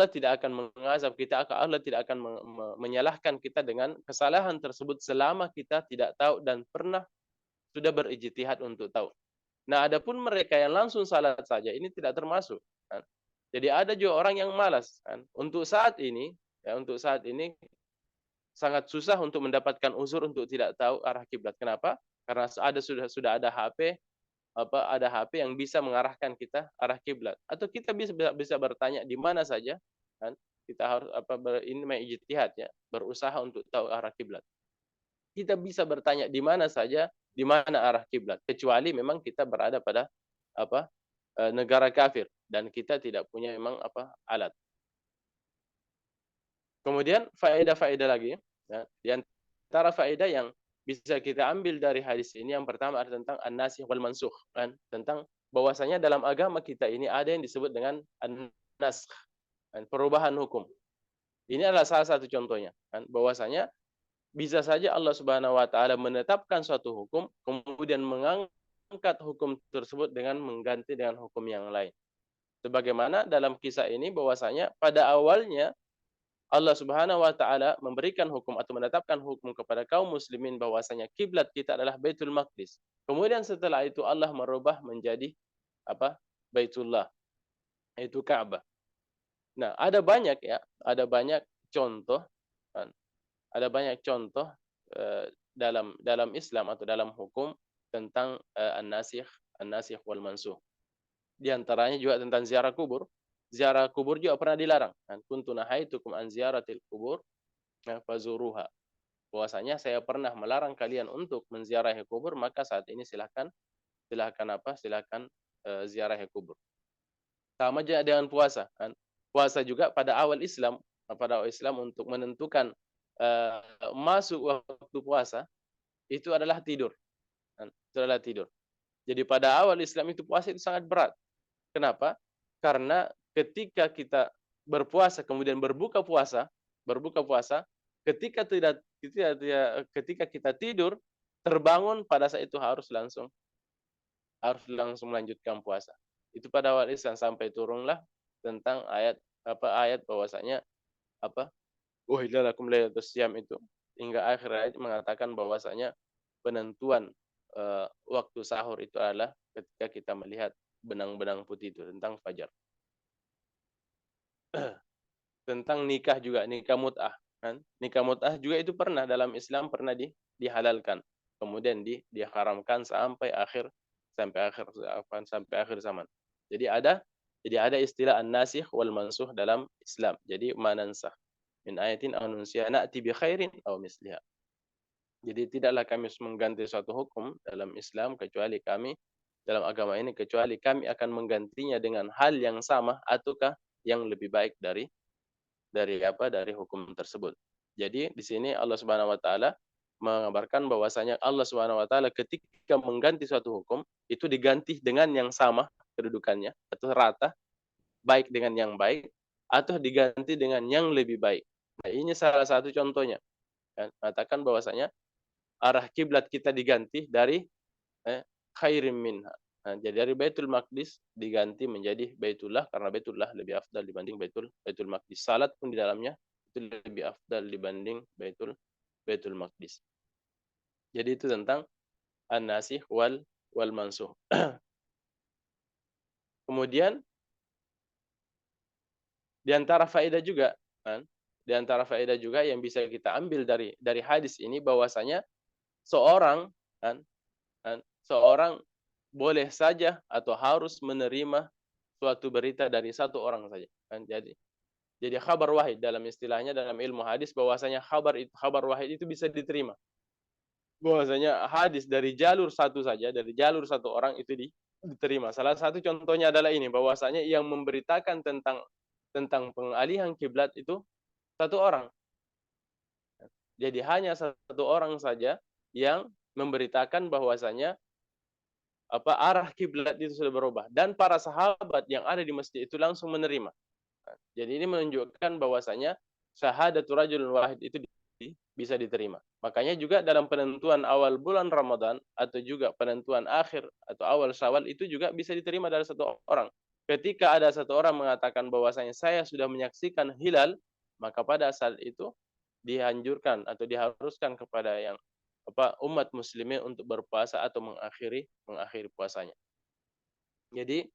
tidak akan mengazab kita, Allah tidak akan menyalahkan kita dengan kesalahan tersebut selama kita tidak tahu dan pernah sudah berijtihad untuk tahu. Nah, adapun mereka yang langsung salat saja ini tidak termasuk kan. Jadi ada juga orang yang malas kan. Untuk saat ini sangat susah untuk mendapatkan uzur untuk tidak tahu arah kiblat. Kenapa? Karena sudah ada HP yang bisa mengarahkan kita arah kiblat. Atau kita bisa bertanya di mana saja kan. Kita harus ini ijtihad ya, berusaha untuk tahu arah kiblat. Kita bisa bertanya di mana saja, di mana arah kiblat, kecuali memang kita berada pada negara kafir dan kita tidak punya memang alat. Kemudian faedah-faedah lagi ya, di antara faedah yang bisa kita ambil dari hadis ini yang pertama adalah tentang an-nasikh wal mansukh kan, tentang bahwasanya dalam agama kita ini ada yang disebut dengan an-naskh, kan, perubahan hukum. Ini adalah salah satu contohnya kan, bahwasanya bisa saja Allah Subhanahu wa taala menetapkan suatu hukum kemudian mengangkat hukum tersebut dengan mengganti dengan hukum yang lain. Sebagaimana dalam kisah ini bahwasanya pada awalnya Allah Subhanahu wa taala memberikan hukum atau menetapkan hukum kepada kaum muslimin bahwasanya kiblat kita adalah Baitul Maqdis. Kemudian setelah itu Allah merubah menjadi Baitullah, yaitu Ka'bah. Nah, ada banyak contoh kan. Ada banyak contoh dalam Islam atau dalam hukum tentang an-nasikh wal mansukh. Di antaranya juga tentang ziarah kubur. Ziarah kubur juga pernah dilarang. Kuntu nahaitukum an ziyaratil kubur fazuruha. Bahwasanya saya pernah melarang kalian untuk menziarahi kubur, maka saat ini silakan ziarahi kubur. Sama juga dengan puasa. Puasa juga pada awal Islam untuk menentukan masuk waktu puasa itu adalah tidur. Jadi pada awal Islam itu puasa itu sangat berat. Kenapa? Karena ketika kita berpuasa kemudian berbuka puasa ketika kita tidur, terbangun pada saat itu harus langsung melanjutkan puasa. Itu pada awal Islam sampai turunlah tentang ayat bahwasanya uhilla lakum lailatus syiyam itu, hingga akhir ayat mengatakan bahwasanya penentuan waktu sahur itu adalah ketika kita melihat benang-benang putih itu, tentang fajar. Tentang nikah juga, nikah mut'ah kan. Nikah mut'ah juga itu pernah dalam Islam pernah dihalalkan. Kemudian diharamkan sampai akhir zaman. Jadi ada istilah an-nasikh wal mansukh dalam Islam. Jadi manansakh min ayatin aw nunsiha na'ti bi khairin aw misliha. Jadi tidaklah kami mengganti suatu hukum dalam Islam kecuali kami dalam agama ini kecuali kami akan menggantinya dengan hal yang sama ataukah yang lebih baik dari hukum tersebut. Jadi di sini Allah Subhanahu wa taala mengabarkan bahwasanya Allah Subhanahu wa taala ketika mengganti suatu hukum itu diganti dengan yang sama kedudukannya atau rata, baik dengan yang baik atau diganti dengan yang lebih baik. Nah, ini salah satu contohnya. Katakan bahwasanya arah kiblat kita diganti dari khairim minha. Nah, jadi dari Baitul Maqdis diganti menjadi Baitullah karena Baitullah lebih afdal dibanding Baitul Maqdis. Salat pun di dalamnya itu lebih afdal dibanding Baitul Maqdis. Jadi itu tentang an-nasikh wal mansukh. Kemudian di antara faedah juga yang bisa kita ambil dari hadis ini bahwasanya seorang boleh saja atau harus menerima suatu berita dari satu orang saja. Jadi khabar wahid dalam istilahnya dalam ilmu hadis bahwasanya khabar wahid itu bisa diterima. Bahwasanya hadis dari jalur satu saja, dari jalur satu orang itu diterima. Salah satu contohnya adalah ini bahwasanya yang memberitakan tentang pengalihan kiblat itu satu orang. Jadi hanya satu orang saja yang memberitakan bahwasanya arah kiblat itu sudah berubah dan para sahabat yang ada di masjid itu langsung menerima. Jadi ini menunjukkan bahwasanya syahadatul rajulun wahid itu bisa diterima. Makanya juga dalam penentuan awal bulan Ramadan atau juga penentuan akhir atau awal Syawal itu juga bisa diterima dari satu orang. Ketika ada satu orang mengatakan bahwasanya saya sudah menyaksikan hilal, maka pada saat itu dianjurkan atau diharuskan kepada yang umat muslimin untuk berpuasa atau mengakhiri puasanya. Jadi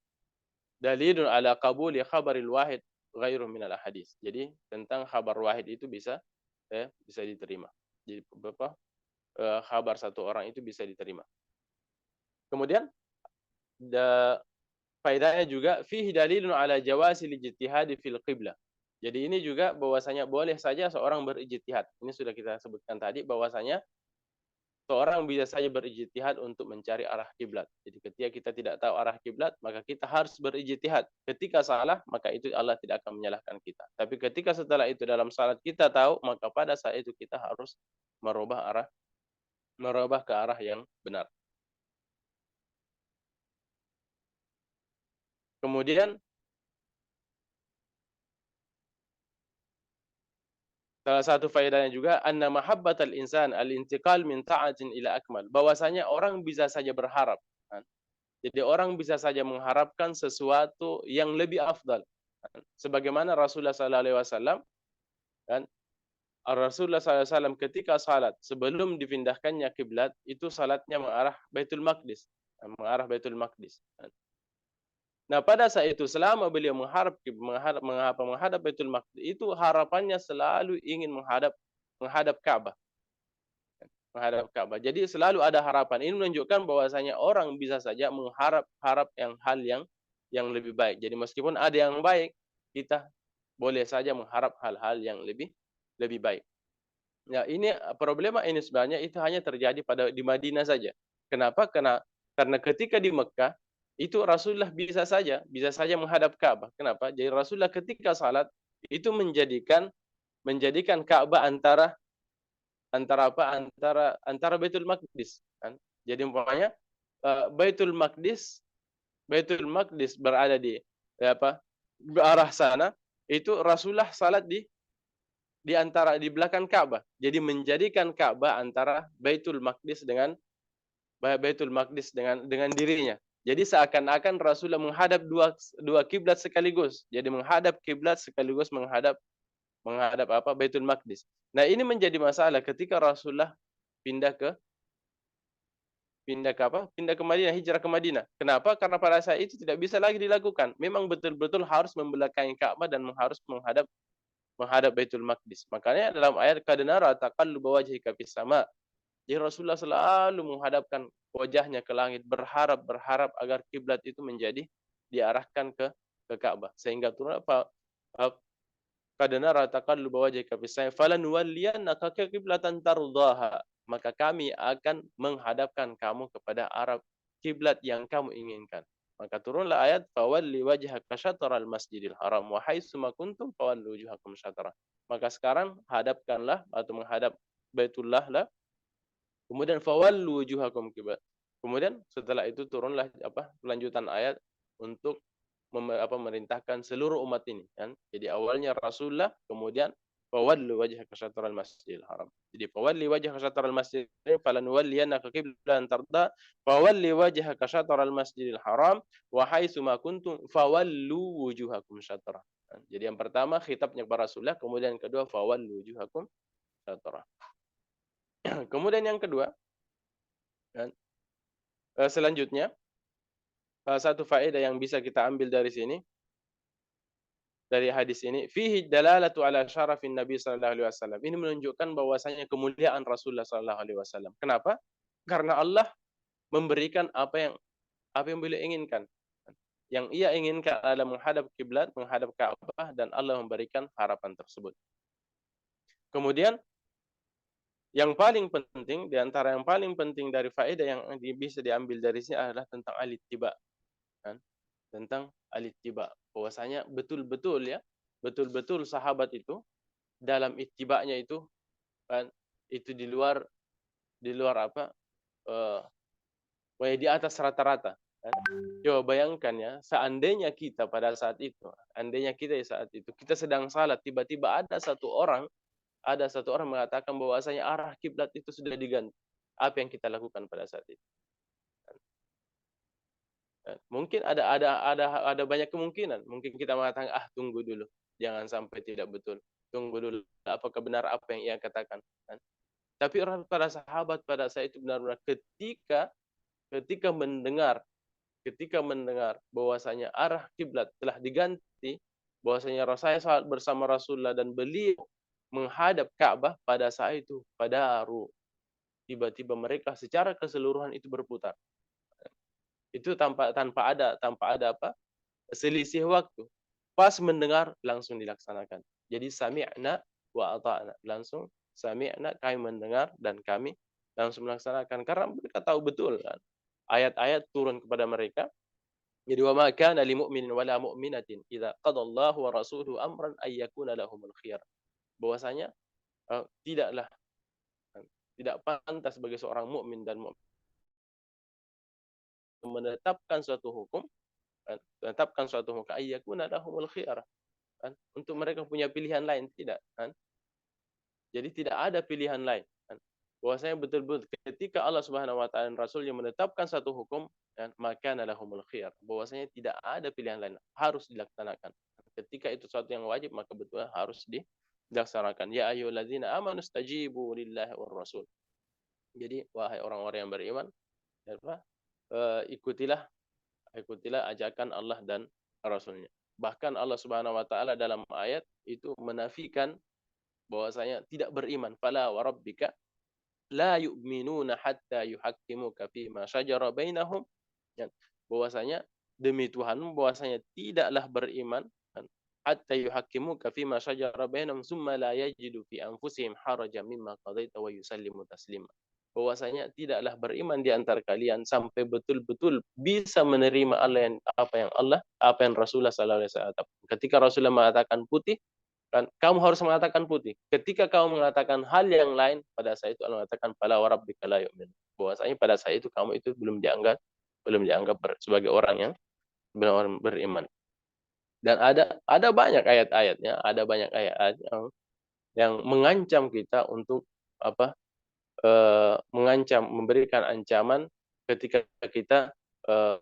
dalilun ala qabuli khabaril wahid ghairu minal hadis. Jadi tentang khabar wahid itu bisa diterima. Jadi khabar satu orang itu bisa diterima. Kemudian faedahnya juga fihi dalilun ala jawasil ijtihad fil qiblah. Jadi ini juga bahwasanya boleh saja seorang berijtihad. Ini sudah kita sebutkan tadi bahwasanya seorang bisa saja berijtihad untuk mencari arah kiblat. Jadi ketika kita tidak tahu arah kiblat, maka kita harus berijtihad. Ketika salah, maka itu Allah tidak akan menyalahkan kita. Tapi ketika setelah itu dalam salat kita tahu, maka pada saat itu kita harus merubah ke arah yang benar. Kemudian salah satu faedahnya juga anna mahabbatal insan al-intiqal min ta'atin ila akmal. Bahwasanya orang bisa saja berharap. Jadi orang bisa saja mengharapkan sesuatu yang lebih afdal. Sebagaimana Rasulullah SAW Rasulullah SAW ketika salat sebelum dipindahkannya kiblat itu salatnya mengarah Baitul Maqdis. Nah, pada saat itu selama beliau menghadap Baitul Maqdis itu harapannya selalu ingin menghadap Ka'bah. Jadi selalu ada harapan. Ini menunjukkan bahwasanya orang bisa saja mengharap hal yang lebih baik. Jadi meskipun ada yang baik, kita boleh saja mengharap hal-hal yang lebih baik. Nah, ini problema ini sebenarnya itu hanya terjadi di Madinah saja. Kenapa? Karena ketika di Mekah itu Rasulullah bisa saja menghadap Ka'bah. Kenapa? Jadi Rasulullah ketika salat itu menjadikan Ka'bah antara Baitul Maqdis kan. Jadi umpamanya Baitul Maqdis berada di arah sana, itu Rasulullah salat di belakang Ka'bah. Jadi menjadikan Ka'bah antara Baitul Maqdis dengan dirinya. Jadi seakan-akan Rasulullah menghadap dua kiblat sekaligus. Jadi menghadap kiblat sekaligus menghadap apa? Baitul Maqdis. Nah, ini menjadi masalah ketika Rasulullah pindah ke Pindah ke Madinah, hijrah ke Madinah. Kenapa? Karena pada saat itu tidak bisa lagi dilakukan. Memang betul-betul harus membelakangi Ka'bah dan harus menghadap Baitul Maqdis. Makanya dalam ayat qad nara taqalluba wajhika fis sama. Jadi Rasulullah selalu menghadapkan wajahnya ke langit, berharap agar kiblat itu menjadi diarahkan ke Ka'bah. Sehingga turun apa? Qad nara taqalluba wajhika fis sama falanuwalliyannaka qiblatan tardaha. Maka kami akan menghadapkan kamu kepada arah kiblat yang kamu inginkan. Maka turunlah ayat fawalli wajhaka syatral masjidil haram wa haitsu ma kuntum fawallu wujuhakum syatra. Maka sekarang hadapkanlah atau menghadap Baitullah lah. Kemudian fawallu wujuhakum kiblat. Kemudian setelah itu turunlah lanjutan ayat untuk merintahkan seluruh umat ini kan. Jadi awalnya Rasulullah, kemudian fawallu wajhaka syatral masjidil haram. Jadi fawalli wajhaka syatral masjidil haram falanuwalliyannaka qiblatan tarda fawalli wajhaka syatral masjidil haram wa haitsu ma kuntum fawallu wujuhakum syatra. Jadi yang pertama khitabnya kepada Rasulullah, kemudian yang kedua fawallu wujuhakum syatra. Kemudian yang kedua kan, selanjutnya satu faedah yang bisa kita ambil dari sini, dari hadis ini, fihi dalalatu ala syarafin Nabi sallallahu alaihi wasallam. Ini menunjukkan bahwasanya kemuliaan Rasulullah sallallahu alaihi wasallam. Kenapa? Karena Allah memberikan apa yang beliau inginkan. Yang ia inginkan adalah menghadap kiblat, menghadap Ka'bah, dan Allah memberikan harapan tersebut. Kemudian yang paling penting, di antara yang paling penting dari faedah yang bisa diambil dari sini adalah tentang al-ittiba. Kan? Tentang al-ittiba. Bahwasanya betul-betul sahabat itu dalam ittibanya itu kan, itu di luar apa? Di atas rata-rata. Kan? Coba bayangkan ya, seandainya kita pada saat itu, kita sedang salat, tiba-tiba ada satu orang mengatakan bahwasanya arah kiblat itu sudah diganti. Apa yang kita lakukan pada saat itu? Mungkin ada banyak kemungkinan. Mungkin kita mengatakan, tunggu dulu, jangan sampai tidak betul. Tunggu dulu, apakah benar apa yang ia katakan? Tapi para sahabat pada saat itu benar-benar ketika mendengar bahwasanya arah kiblat telah diganti, bahwasanya Rasulullah salat bersama Rasulullah dan beliau menghadap Ka'bah, pada saat itu padaru tiba-tiba mereka secara keseluruhan itu berputar. Itu tanpa ada selisih waktu. Pas mendengar langsung dilaksanakan. Jadi sami'na wa ata'na, langsung sami'na, kami mendengar dan kami langsung melaksanakan, karena mereka tahu betul kan ayat-ayat turun kepada mereka. Jadi wa ma kana lil mu'minin wala mu'minatin idza qadallahu wa rasuluhu amran ay yakuna lahumul khiyar. Bahwasanya tidak pantas bagi seorang mukmin dan menetapkan suatu hukum ay yakuna lahumul khiyar. Untuk mereka punya pilihan lain, tidak kan. Jadi tidak ada pilihan lain kan. Bahwasanya betul-betul ketika Allah Subhanahu wa taala dan Rasulnya menetapkan satu hukum, maka lahumul khiyar, bahwasanya tidak ada pilihan lain, harus dilaksanakan. Ketika itu sesuatu yang wajib, maka betul harus dilaksanakan. Ya ayyuhallazina amanu stajibu lillahi war rasul. Jadi wahai orang-orang yang beriman, ikutilah ajakan Allah dan Rasulnya. Bahkan Allah Subhanahu wa taala dalam ayat itu menafikan bahwasanya tidak beriman. Fala wa rabbika la yu'minuna hatta yuhaqqimuka fi ma syajara bainahum. Bahwasanya demi Tuhan, bahwasanya tidaklah beriman hatta yuhaqqimuka fi ma syajara bainahum tsumma la yajidu fi anfusihim harajan mimma qadaita wa yusallimu taslima. Bahwasanya tidaklah beriman di antara kalian sampai betul-betul bisa menerima apa yang Rasulullah sallallahu alaihi wasallam. Ketika Rasulullah mengatakan putih, kan kamu harus mengatakan putih. Ketika kamu mengatakan hal yang lain, pada saat itu Allah mengatakan fala wa rabbika la yu'min. Bahwasanya pada saat itu kamu itu belum dianggap sebagai orang yang benar-benar beriman. Dan ada banyak ayat-ayatnya, ada banyak ayat yang yang mengancam kita untuk mengancam, memberikan ancaman ketika kita eh,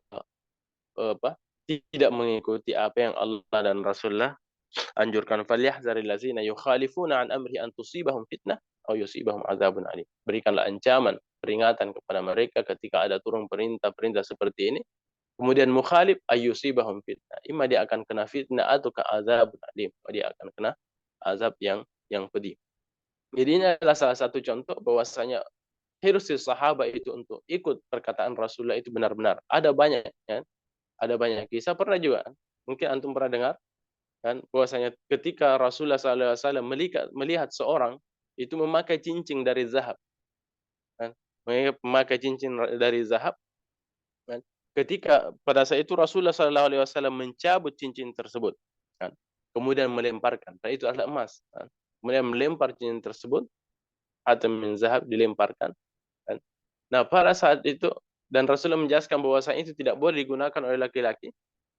tidak mengikuti apa yang Allah dan Rasulullah anjurkan. Falyahzaril ladzina yukhalifuna an amri an tusibahum fitnah aw yusibahum adzabun alim. Berikanlah ancaman, peringatan kepada mereka ketika ada turun perintah-perintah seperti ini. Kemudian mukhalif ayyusibahum fitnah. Imma dia akan kena fitnah atau ke azabun alim. Dia akan kena azab yang pedih. Jadi ini adalah salah satu contoh bahwasanya hirus sahabat itu untuk ikut perkataan Rasulullah itu benar-benar. Ada banyak, ya. Ada banyak kisah. Pernah juga, mungkin antum pernah dengar, kan, bahwasanya ketika Rasulullah SAW melihat seorang itu memakai cincin dari zahab, kan, memakai cincin dari zahab, kan, ketika pada saat itu Rasulullah SAW mencabut cincin tersebut, kan, kemudian melemparkan, dan itu adalah emas, kan, kemudian melempar cincin tersebut atau min zahab dilemparkan, kan. Nah pada saat itu, dan Rasulullah menjelaskan bahwasanya itu tidak boleh digunakan oleh laki-laki.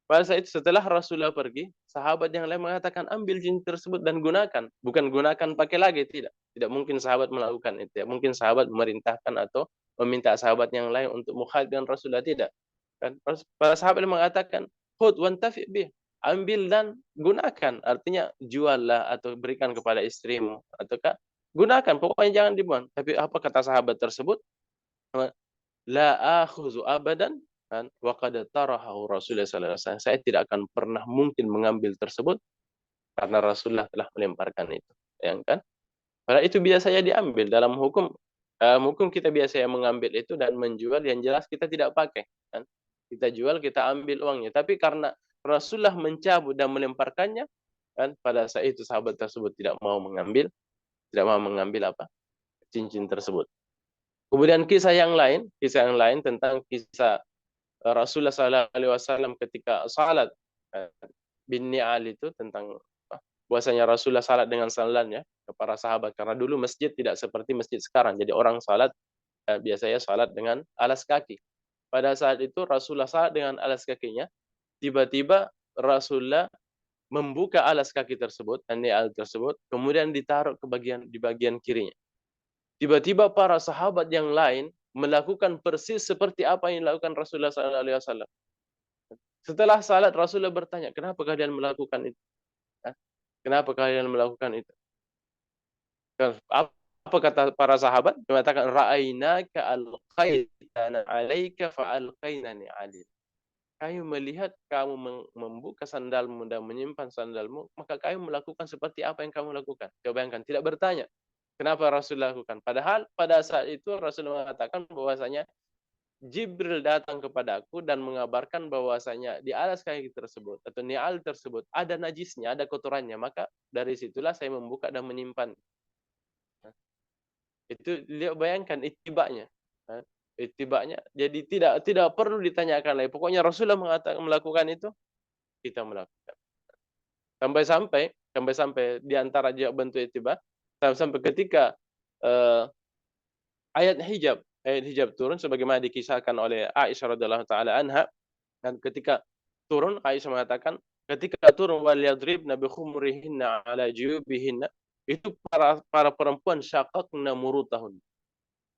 Pada saat itu setelah Rasulullah pergi, sahabat yang lain mengatakan ambil cincin tersebut dan gunakan. Bukan gunakan pakai lagi, tidak. Tidak mungkin sahabat melakukan itu. Tidak mungkin sahabat memerintahkan atau meminta sahabat yang lain untuk mukhalif dengan Rasulullah, tidak. Kan? Para sahabat mengatakan, khudh wantafi bih. Ambil dan gunakan. Artinya juallah atau berikan kepada istrimu. Ataukah gunakan, pokoknya jangan dibuang. Tapi apa kata sahabat tersebut? La akhuzu abadan, kan, wa qad tarahu Rasulullah sallallahu alaihi wasallam. Saya tidak akan pernah mungkin mengambil tersebut karena Rasulullah telah melemparkan itu. Ya kan? Padahal itu biasanya diambil dalam hukum, hukum kita biasanya mengambil itu dan menjual, yang jelas kita tidak pakai, kan. Kita jual, kita ambil uangnya. Tapi karena Rasulullah mencabut dan melemparkannya, kan, pada saat itu sahabat tersebut tidak mau mengambil apa? Cincin tersebut. Kemudian kisah yang lain tentang kisah Rasulullah SAW ketika salat bin Ni'al itu, tentang bahwasanya Rasulullah salat dengan sandalnya ke para sahabat, karena dulu masjid tidak seperti masjid sekarang. Jadi orang salat biasanya salat dengan alas kaki. Pada saat itu Rasulullah salat dengan alas kakinya, tiba-tiba Rasulullah membuka alas kaki tersebut, Ni'al tersebut, kemudian ditaruh di bagian kirinya. Tiba-tiba para sahabat yang lain melakukan persis seperti apa yang dilakukan Rasulullah SAW. Setelah salat Rasulullah bertanya, kenapa kalian melakukan itu? Kenapa kalian melakukan itu? Apa kata para sahabat? Mengatakan, ra'ainaka alqaitana 'alaika fa'alqainani 'alaik. Kami melihat kamu membuka sandalmu dan menyimpan sandalmu, maka kami melakukan seperti apa yang kamu lakukan. Coba bayangkan, tidak bertanya kenapa Rasul lakukan. Padahal pada saat itu Rasul mengatakan bahwasanya Jibril datang kepadaku dan mengabarkan bahwasanya di alas kaki tersebut atau ni'al tersebut ada najisnya, ada kotorannya. Maka dari situlah saya membuka dan menyimpan. Itu dia bayangkan itibanya. Itibanya. Jadi tidak perlu ditanyakan lagi. Pokoknya Rasulullah melakukan itu, kita melakukan. Sampai di antara bentuk ittiba, sampai ketika ayat hijab turun sebagaimana dikisahkan oleh Aisyah radhiyallahu taala anha, dan ketika turun Aisyah mengatakan ketika turun wal yadribna bi khumurihinna ala juyubihinna, itu para perempuan syaqaqna murutahun.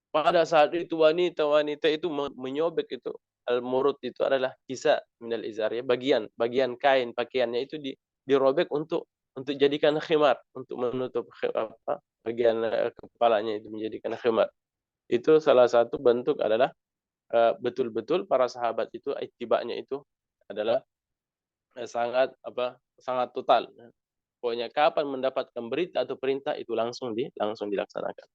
Pada saat itu wanita-wanita itu menyobek itu, al-murut itu adalah kisa minal izar, ya, bagian kain pakaiannya itu dirobek untuk jadikan khimar, untuk menutup bagian kepalanya itu menjadikan khimar. Itu salah satu bentuk adalah betul-betul para sahabat itu ittiba'nya itu adalah sangat total. Pokoknya kapan mendapatkan berita atau perintah itu langsung dilaksanakan.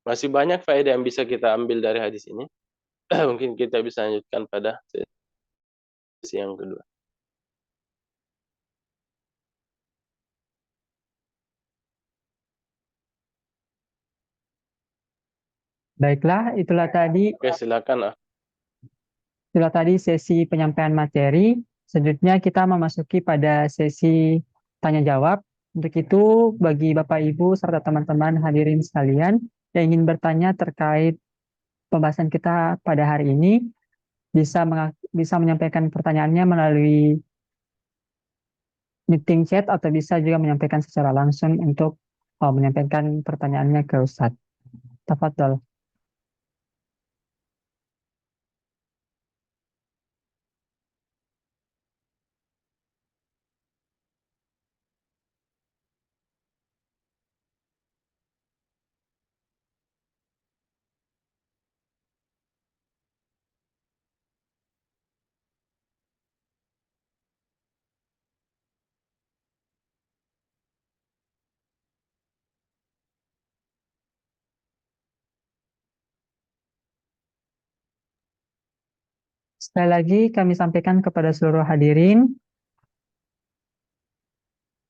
Masih banyak faedah yang bisa kita ambil dari hadis ini. Mungkin kita bisa lanjutkan pada sesi yang kedua. Baiklah, itulah tadi Oke, silakan. Itulah tadi sesi penyampaian materi. Selanjutnya kita memasuki pada sesi tanya jawab. Untuk itu, bagi Bapak Ibu serta teman-teman hadirin sekalian yang ingin bertanya terkait pembahasan kita pada hari ini, bisa menyampaikan pertanyaannya melalui meeting chat atau bisa juga menyampaikan secara langsung untuk menyampaikan pertanyaannya ke Ustadz. Tafadhol. Sekali lagi kami sampaikan kepada seluruh hadirin,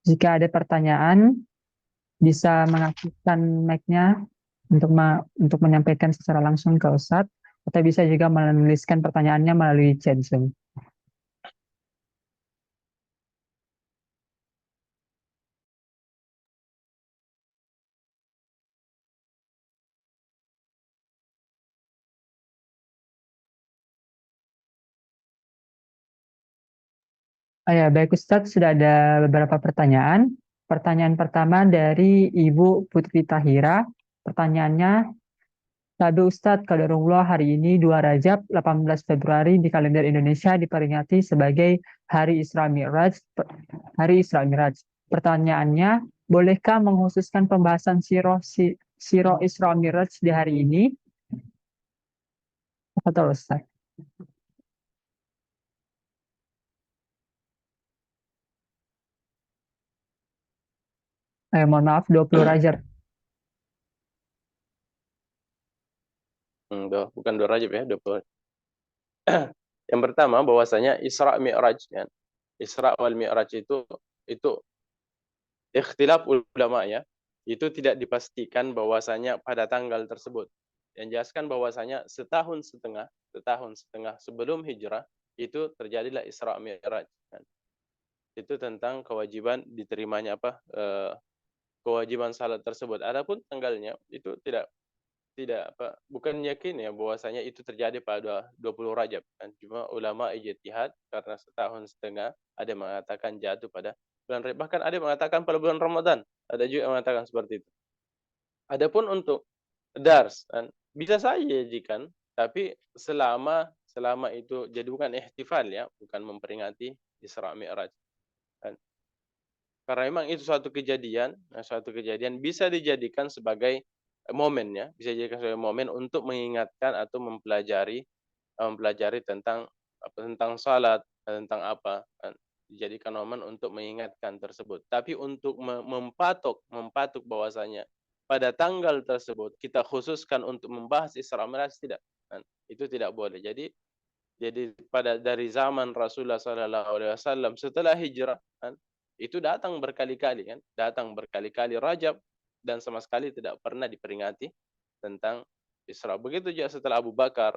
jika ada pertanyaan bisa mengaktifkan mic-nya untuk menyampaikan secara langsung ke Ustadz, atau bisa juga menuliskan pertanyaannya melalui chat Zoom. Ya, baik Ustadz, sudah ada beberapa pertanyaan. Pertanyaan pertama dari Ibu Putri Tahira. Pertanyaannya, Sabi Ustadz Qadarullah, hari ini 2 Rajab 18 Februari di kalender Indonesia diperingati sebagai Hari Isra Mi'raj. Hari Isra Mi'raj. Pertanyaannya, bolehkah mengkhususkan pembahasan Siro Isra Mi'raj di hari ini? Apa Ustadz? Mohon maaf, 20 Rajab. Bukan 2 Rajab ya, 20. Yang pertama bahwasanya Isra Mi'raj kan. Isra wal Mi'raj itu ikhtilaf ulama ya. Itu tidak dipastikan bahwasanya pada tanggal tersebut. Yang jelaskan bahwasanya setahun setengah sebelum hijrah itu terjadilah Isra Mi'raj kan. Itu tentang kewajiban diterimanya kewajiban salat tersebut. Adapun tanggalnya itu bukan yakin ya bahwasanya itu terjadi pada 20 Rajab kan. Cuma ulama ijtihad karena setahun setengah, ada yang mengatakan jatuh pada bulan Rajab, bahkan ada yang mengatakan pada bulan Ramadan, ada juga yang mengatakan seperti itu. Adapun untuk dars kan, bisa saja dijanjikan, tapi selama itu jadi bukan ihtifal ya, bukan memperingati Isra Mi'raj kan. Karena memang itu suatu kejadian bisa dijadikan sebagai momen ya, bisa dijadikan sebagai momen untuk mengingatkan atau mempelajari tentang salat, tentang apa kan. Dijadikan momen untuk mengingatkan tersebut. Tapi untuk mempatok bahwasanya pada tanggal tersebut kita khususkan untuk membahas Isra Mi'raj, tidak kan. Itu tidak boleh. Jadi dari zaman Rasulullah SAW setelah hijrah kan, itu datang berkali-kali Rajab, dan sama sekali tidak pernah diperingati tentang Isra. Begitu juga setelah Abu Bakar,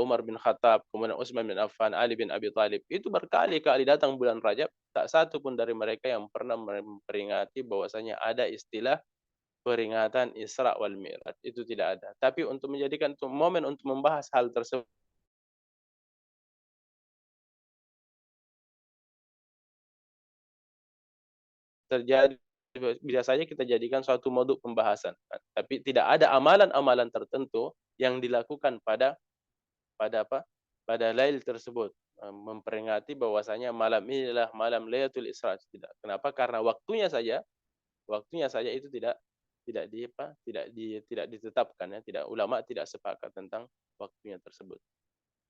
Umar bin Khattab, kemudian Utsman bin Affan, Ali bin Abi Thalib, itu berkali-kali datang bulan Rajab, tak satu pun dari mereka yang pernah memperingati bahwasanya ada istilah peringatan Isra wal Mi'raj. Itu tidak ada. Tapi untuk menjadikan momen untuk membahas hal tersebut terjadi, bisa saja kita jadikan suatu modul pembahasan. Tapi tidak ada amalan-amalan tertentu yang dilakukan pada apa? Pada lail tersebut, memperingati bahwasanya malam inilah malam Lailatul Isra. Tidak. Kenapa? Karena waktunya saja itu tidak ditetapkan ya, ulama tidak sepakat tentang waktunya tersebut.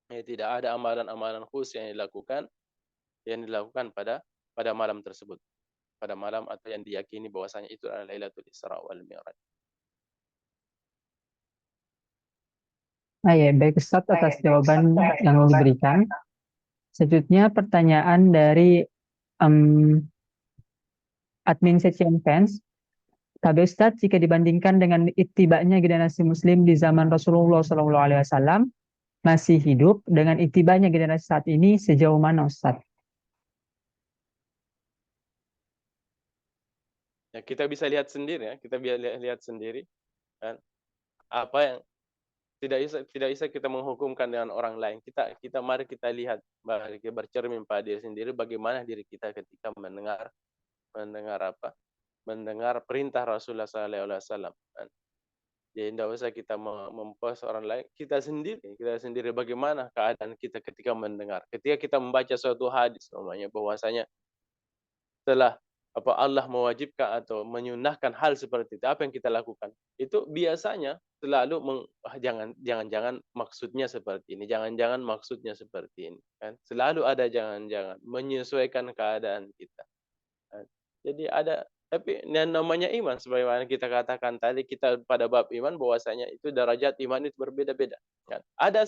Tidak ada amalan-amalan khusus yang dilakukan pada malam tersebut. Pada malam atau yang diyakini bahwasanya itu adalah Lailatul Isra wal Mi'raj. Ya, baik Ustadz atas jawaban yang diberikan. Selanjutnya pertanyaan dari admin Section Fans. Kabe Ustadz, jika dibandingkan dengan itibanya generasi Muslim di zaman Rasulullah SAW masih hidup dengan itibanya generasi saat ini, sejauh mana Ustadz? Ya, kita bisa lihat sendiri ya, kita bisa lihat sendiri kan, apa tidak bisa kita menghukumkan dengan orang lain. Mari kita lihat, mari kita bercermin pada diri sendiri bagaimana diri kita ketika mendengar apa? Mendengar perintah Rasulullah SAW. Jadi tidak usah kita mempost orang lain, kita sendiri bagaimana keadaan kita ketika mendengar. Ketika kita membaca suatu hadis, namanya bahwasanya setelah Allah mewajibkan atau menyunahkan hal seperti itu, apa yang kita lakukan? Itu biasanya selalu jangan-jangan maksudnya seperti ini, jangan-jangan maksudnya seperti ini, kan? Selalu ada jangan-jangan, menyesuaikan keadaan kita. Kan? Jadi tapi yang namanya iman, sebagaimana kita katakan tadi, kita pada bab iman bahwasanya itu derajat iman itu berbeda-beda. Kan? Ada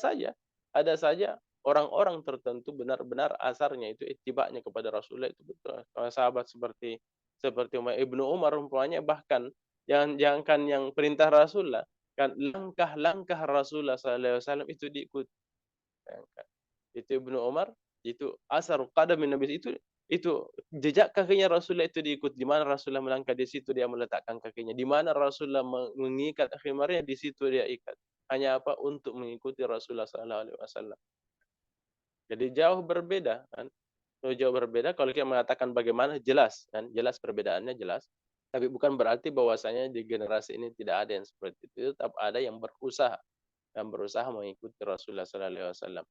saja orang-orang tertentu benar-benar asarnya itu ittiba'nya kepada Rasulullah itu betul. Sahabat seperti Ibnu Umar umpamanya, bahkan jangankan yang perintah Rasulullah, kan langkah-langkah Rasulullah SAW itu diikuti. Itu Ibnu Umar, itu asar qadamin Nabi, itu jejak kakinya Rasulullah itu diikut. Di mana Rasulullah melangkah, di situ dia meletakkan kakinya. Di mana Rasulullah mengikat khimarnya, di situ dia ikat. Hanya apa? Untuk mengikuti Rasulullah SAW. Jadi jauh berbeda, kan? Jauh berbeda. Kalau kita mengatakan bagaimana, jelas, kan? Jelas perbedaannya, jelas. Tapi bukan berarti bahwasanya di generasi ini tidak ada yang seperti itu. Tetap ada yang berusaha mengikuti Rasulullah SAW.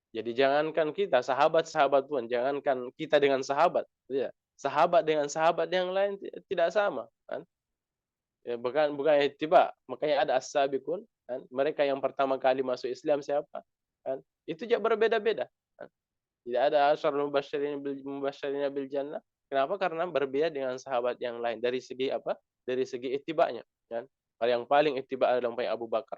Jadi jangankan kita, sahabat-sahabat pun, jangankan kita dengan sahabat, ya, sahabat dengan sahabat yang lain tidak sama, kan? Ya, bukan ittiba. Makanya ada as-sabiqun, kan? Mereka yang pertama kali masuk Islam siapa? Kan? Itu juga berbeda-beda. Kan? Tidak ada asyarul mubasysyirin bil jannah. Kenapa? Karena berbeda dengan sahabat yang lain dari segi apa? Dari segi ittibanya, kan? Yang paling ittiba adalah Abu Bakar.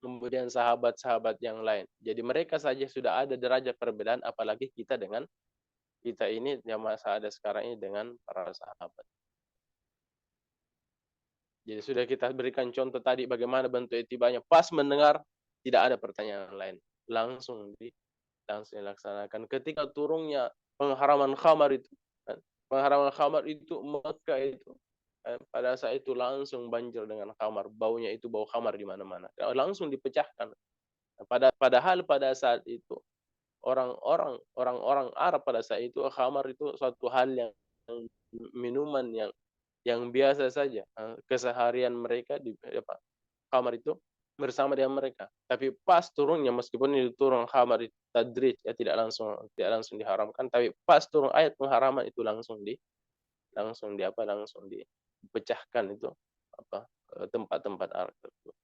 Kemudian sahabat-sahabat yang lain. Jadi mereka saja sudah ada derajat perbedaan, apalagi kita ini yang masa ada sekarang ini dengan para sahabat. Jadi sudah kita berikan contoh tadi bagaimana bentuk itibanya. Pas mendengar, tidak ada pertanyaan lain. Langsung dilaksanakan. Ketika turunnya pengharaman khamar itu, Mekah itu, pada saat itu langsung banjir dengan khamar, baunya itu bau khamar di mana-mana, langsung dipecahkan. Padahal pada saat itu orang-orang Arab pada saat itu khamar itu suatu hal yang minuman yang biasa saja, keseharian mereka di khamar itu bersama dengan mereka. Tapi pas turunnya, meskipun itu turun khamar itu tadrij, ya tidak langsung diharamkan, tapi pas turun ayat pengharaman itu langsung dipecahkan itu tempat-tempat Arab tersebut.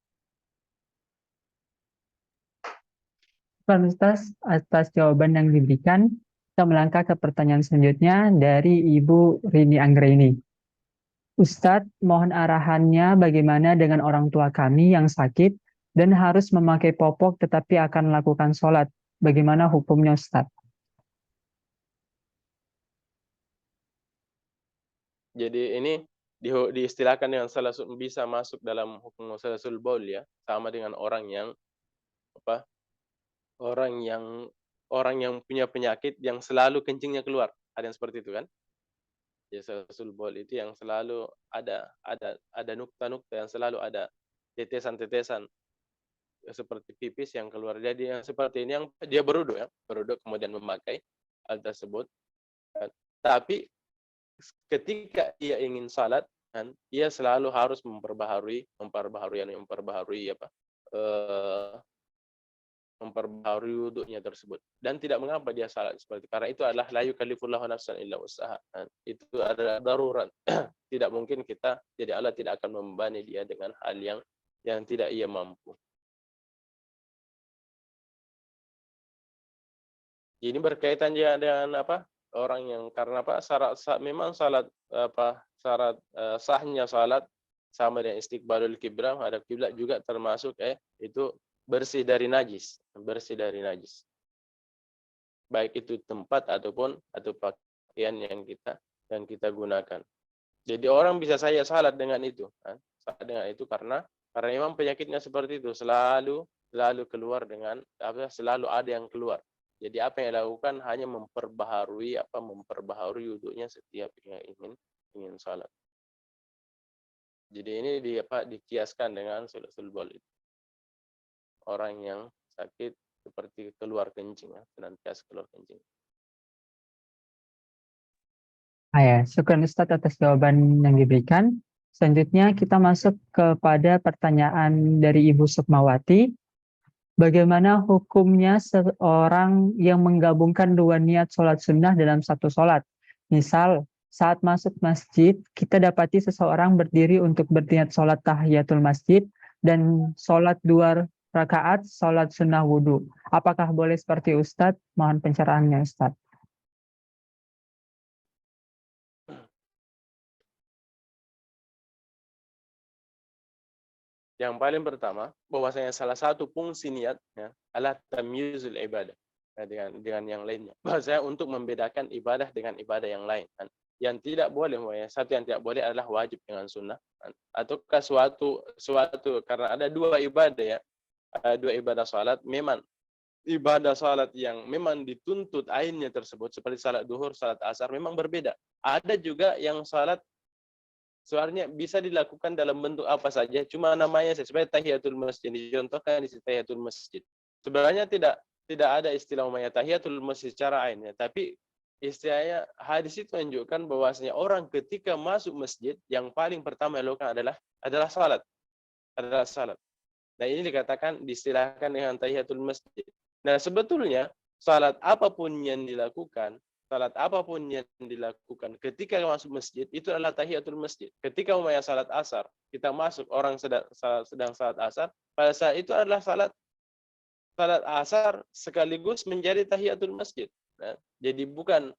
Pak Ustaz, atas jawaban yang diberikan, kita melangkah ke pertanyaan selanjutnya dari Ibu Rini Anggraini. Ustadz, mohon arahannya bagaimana dengan orang tua kami yang sakit dan harus memakai popok tetapi akan melakukan sholat. Bagaimana hukumnya Ustadz? Jadi ini diistilahkan dengan bisa masuk dalam hukum salasul baul, ya, sama dengan orang yang orang yang punya penyakit yang selalu kencingnya keluar. Ada yang seperti itu kan? Ya, salasul baul itu yang selalu ada nukta-nukta, yang selalu ada tetesan-tetesan seperti pipis yang keluar. Jadi yang seperti ini yang dia beruduk kemudian memakai hal tersebut. Tapi ketika ia ingin salat, kan, ia selalu harus memperbaharui wudhunya tersebut. Dan tidak mengapa dia salat seperti itu, karena itu adalah la yukallifullahu nafsan illa wus'aha. Itu adalah darurat. Tidak mungkin jadi Allah tidak akan membebani dia dengan hal yang tidak ia mampu. Ini berkaitan dengan orang yang karena memang syarat sahnya salat sama dengan istiqbalul kiblah, hadap kiblat juga termasuk itu bersih dari najis. Baik itu tempat atau pakaian yang kita gunakan. Jadi orang bisa saja salat dengan itu, karena memang penyakitnya seperti itu, selalu keluar selalu ada yang keluar. Jadi apa yang dilakukan hanya memperbaharui wudhunya setiap ingin salat. Jadi ini dikiaskan dengan salatul baul. orang yang sakit seperti keluar kencing, ya, senantiasa keluar kencing. Syukran Ustadz atas jawaban yang diberikan. Selanjutnya kita masuk kepada pertanyaan dari Ibu Sukmawati. Bagaimana hukumnya seorang yang menggabungkan dua niat sholat sunnah dalam satu sholat? Misal, saat masuk masjid, kita dapati seseorang berdiri untuk berniat sholat tahiyatul masjid dan sholat 2 rakaat sholat sunnah wudhu. Apakah boleh seperti Ustadz? Mohon pencerahannya Ustadz. Yang paling pertama, bahwasanya salah satu fungsi niat, ya, adalah tamyizul ibadah, ya, dengan yang lainnya. Bahwasanya untuk membedakan ibadah dengan ibadah yang lain. Kan. Yang tidak boleh, ya, satu yang tidak boleh adalah wajib dengan sunnah. Kan. Ataukah suatu karena ada dua ibadah, ya, dua ibadah salat, memang ibadah salat yang memang dituntut ainnya tersebut seperti salat duhur, salat asar memang berbeda. Ada juga yang salat soalnya bisa dilakukan dalam bentuk apa saja, cuma namanya sesuai tahiyatul masjid, dicontohkan di tahiyatul masjid. Sebenarnya tidak ada istilah namanya tahiyatul masjid secara ainnya, tapi istilahnya hadis itu menunjukkan bahwasanya orang ketika masuk masjid yang paling pertama dilakukan adalah salat. Nah, ini dikatakan diistilahkan dengan tahiyatul masjid. Nah, sebetulnya salat apapun yang dilakukan ketika masuk masjid itu adalah tahiyatul masjid. Ketika umpamanya salat asar, kita masuk orang sedang salat asar, pada saat itu adalah salat asar sekaligus menjadi tahiyatul masjid. Nah, jadi bukan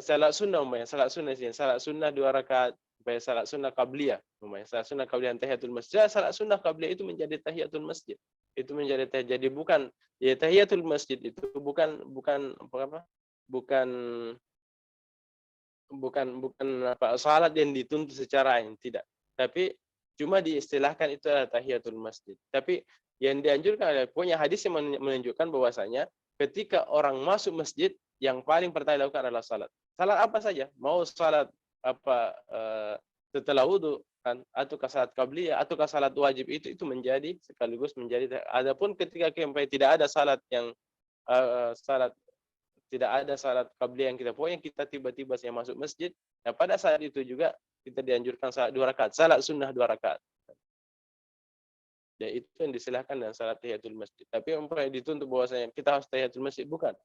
salat sunnah umpamanya, salat sunnah 2 rakaat, umpamanya salat sunnah qabliyah, umpamanya salat sunnah qabliyah tahiyatul masjid. Salat sunnah qabliyah itu menjadi tahiyatul masjid. Itu menjadi jadi bukan ya tahiyatul masjid itu bukan salat yang dituntut secara ain, tidak. Tapi cuma diistilahkan itu adalah tahiyatul masjid. Tapi yang dianjurkan adalah punya hadis yang menunjukkan bahwasanya ketika orang masuk masjid yang paling pertama dilakukan adalah salat. Salat apa saja, mau salat setelah wudu kan, atau salat qabliyah atau salat wajib itu menjadi sekaligus menjadi. Adapun ketika tidak ada salat yang tidak ada salat qabliyah yang kita pokoknya kita tiba-tiba saya masuk masjid, nah pada saat itu juga kita dianjurkan salat 2 rakaat, salat sunnah 2 rakaat. Ya itu yang disilahkan dengan salat tahiyatul masjid. Tapi umpamanya dituntut bahwasanya kita harus tahiyatul masjid, bukan.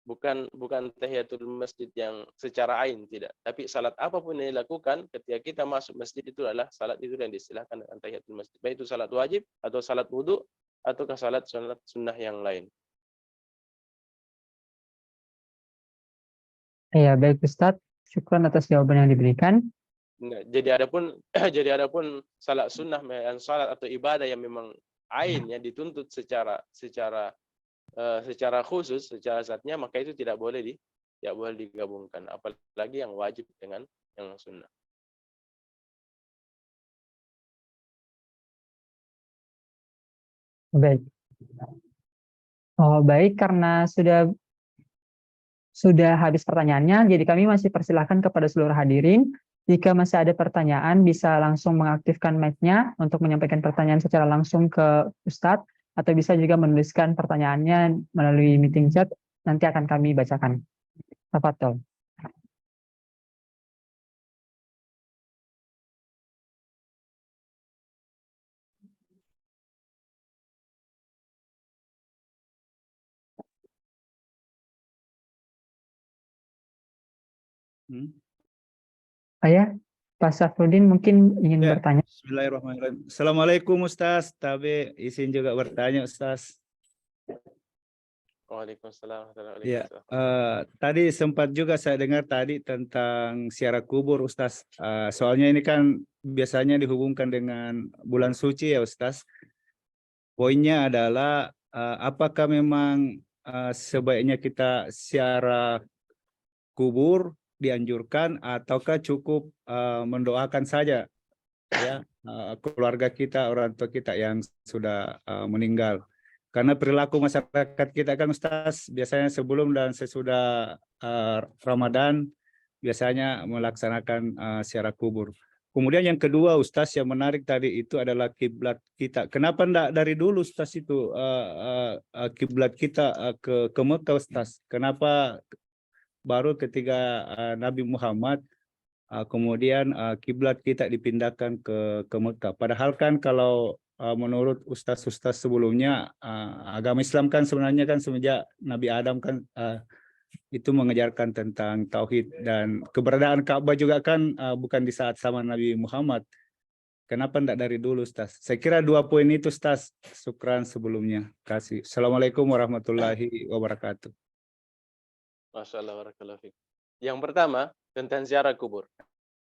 Bukan tahiyatul masjid yang secara ain, tidak. Tapi salat apapun yang dilakukan ketika kita masuk masjid itu adalah salat itu yang disilahkan dengan tahiyatul masjid. Baik itu salat wajib atau salat wudu ataukah salat sunnah yang lain. Ya, baik Ustadz. Syukran atas jawaban yang diberikan. Nah, jadi adapun salat sunnah yang salat atau ibadah yang memang ain yang dituntut secara khusus, secara zatnya, maka itu tidak boleh digabungkan, apalagi yang wajib dengan yang sunnah. Baik. Baik, karena sudah habis pertanyaannya, jadi kami masih persilahkan kepada seluruh hadirin. Jika masih ada pertanyaan, bisa langsung mengaktifkan mic-nya untuk menyampaikan pertanyaan secara langsung ke Ustadz, atau bisa juga menuliskan pertanyaannya melalui meeting chat, nanti akan kami bacakan. Tafadhol. Pak Safruddin mungkin ingin bertanya. Bismillahirrahmanirrahim. Assalamualaikum Ustaz. Tapi izin juga bertanya Ustaz. Waalaikumsalam. Ya, tadi sempat juga saya dengar tadi tentang ziarah kubur Ustaz. Soalnya ini kan biasanya dihubungkan dengan bulan suci ya Ustaz. Poinnya adalah apakah memang sebaiknya kita ziarah kubur dianjurkan ataukah cukup mendoakan saja ya keluarga kita, orang tua kita yang sudah meninggal. Karena perilaku masyarakat kita kan Ustaz biasanya sebelum dan sesudah Ramadan biasanya melaksanakan ziarah kubur. Kemudian yang kedua Ustaz yang menarik tadi itu adalah kiblat kita. Kenapa enggak dari dulu Ustaz itu kiblat kita ke Mekah Ustaz? Kenapa baru ketika Nabi Muhammad kemudian kiblat kita dipindahkan ke Mekah? Padahal kan kalau menurut ustaz-ustaz sebelumnya agama Islam kan sebenarnya kan semenjak Nabi Adam kan itu mengajarkan tentang tauhid dan keberadaan Ka'bah juga kan bukan di saat zaman Nabi Muhammad. Kenapa enggak dari dulu, Ustaz? Saya kira 2 poin itu, Ustaz. Syukran sebelumnya. Kasih. Assalamualaikum warahmatullahi wabarakatuh. Masya Allah, barakallahu fiik. Yang pertama tentang ziarah kubur.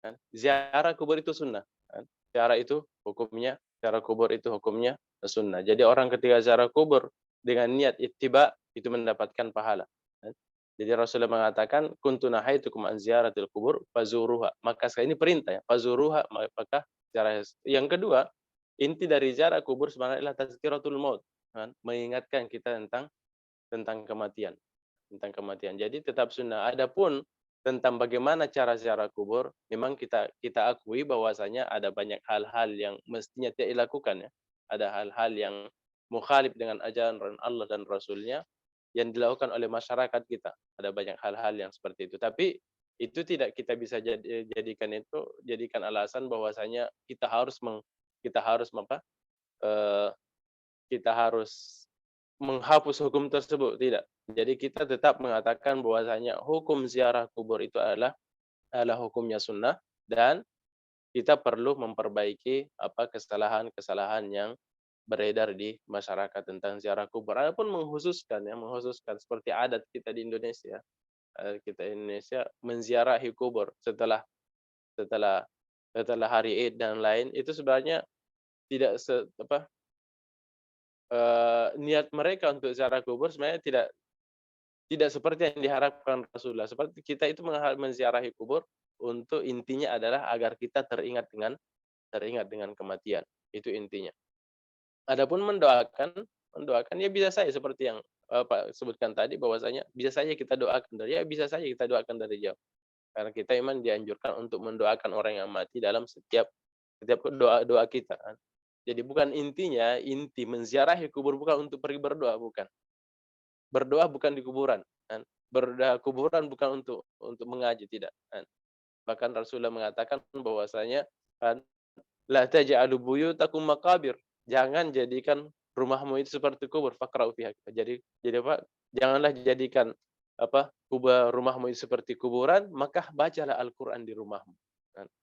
Kan? Ziarah kubur itu sunnah. Kan? Ziarah kubur itu hukumnya sunnah. Jadi orang ketika ziarah kubur dengan niat ittiba itu mendapatkan pahala. Kan? Jadi Rasulullah mengatakan kuntu nahaitukum an ziyaratil kubur fazuruha. Maka sekali ini perintah ya, fazuruha, maka ziarah. Yang kedua, inti dari ziarah kubur sebenarnya adalah tazkiratul maut. Kan? Mengingatkan kita tentang kematian. Jadi tetap sunnah. Adapun tentang bagaimana cara ziarah kubur, memang kita akui bahwasanya ada banyak hal-hal yang mestinya tidak dilakukan ya. Ada hal-hal yang mukhalif dengan ajaran Allah dan Rasulnya yang dilakukan oleh masyarakat kita. Ada banyak hal-hal yang seperti itu. Tapi itu tidak kita bisa jadikan alasan bahwasanya kita harus menghapus hukum tersebut, tidak. Jadi kita tetap mengatakan bahwasanya hukum ziarah kubur itu adalah hukumnya sunnah dan kita perlu memperbaiki kesalahan-kesalahan yang beredar di masyarakat tentang ziarah kubur. Adapun menghususkan seperti adat kita di Indonesia. Menziarahi kubur setelah hari Id dan lain itu sebenarnya tidak niat mereka untuk ziarah kubur sebenarnya tidak seperti yang diharapkan Rasulullah. Seperti kita itu menziarahi kubur untuk intinya adalah agar kita teringat dengan kematian. Itu intinya. Adapun mendoakan ya bisa saja seperti yang Pak sebutkan tadi bahwasanya bisa saja kita doakan dari jauh. Karena kita memang dianjurkan untuk mendoakan orang yang mati dalam setiap doa kita. Jadi bukan inti menziarahi kubur bukan untuk pergi berdoa, bukan. Berdoa bukan di kuburan. Berdoa kuburan bukan untuk mengaji, tidak. Bahkan Rasulullah mengatakan bahwasanya la taj'alu buyutakum maqabir. Jangan jadikan rumahmu itu seperti kubur. Faqra'u fiha. Jadi apa? Janganlah jadikan rumahmu itu seperti kuburan, maka bacalah Al-Qur'an di rumahmu.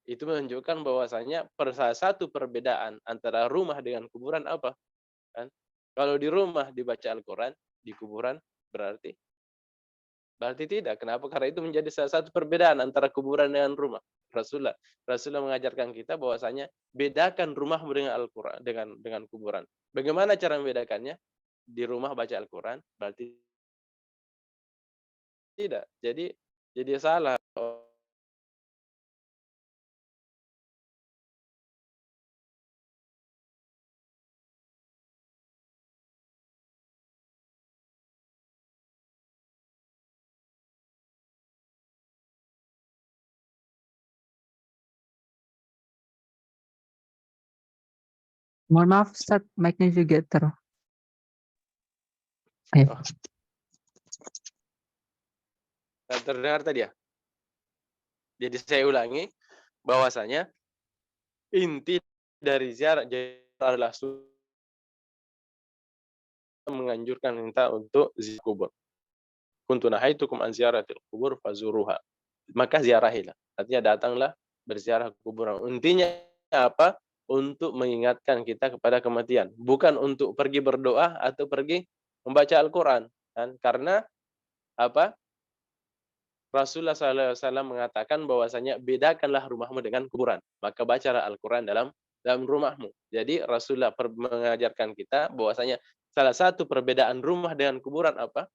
Itu menunjukkan bahwasanya salah satu perbedaan antara rumah dengan kuburan apa? Kalau di rumah dibaca Al-Qur'an, di kuburan berarti tidak. Kenapa? Karena itu menjadi salah satu perbedaan antara kuburan dengan rumah. Rasulullah mengajarkan kita bahwasanya bedakan rumahmu dengan Al-Qur'an dengan kuburan. Bagaimana cara membedakannya? Di rumah baca Al-Qur'an berarti tidak. Jadi salah. Mohon maaf Ustaz, mic-nya juga Terdengar tadi ya? Jadi saya ulangi bahwasanya inti dari ziarah adalah menganjurkan kita untuk ziarah kubur. Kuntu nahaitukum an ziyaratil kubur fazuruha. Maka ziarahilah. Artinya datanglah berziarah ke kuburan. Intinya apa? Untuk mengingatkan kita kepada kematian, bukan untuk pergi berdoa atau pergi membaca Al-Qur'an. Karena apa? Rasulullah SAW mengatakan bahwasanya bedakanlah rumahmu dengan kuburan. Maka bacalah Al-Qur'an dalam rumahmu. Jadi Rasulullah mengajarkan kita bahwasanya salah satu perbedaan rumah dengan kuburan apa?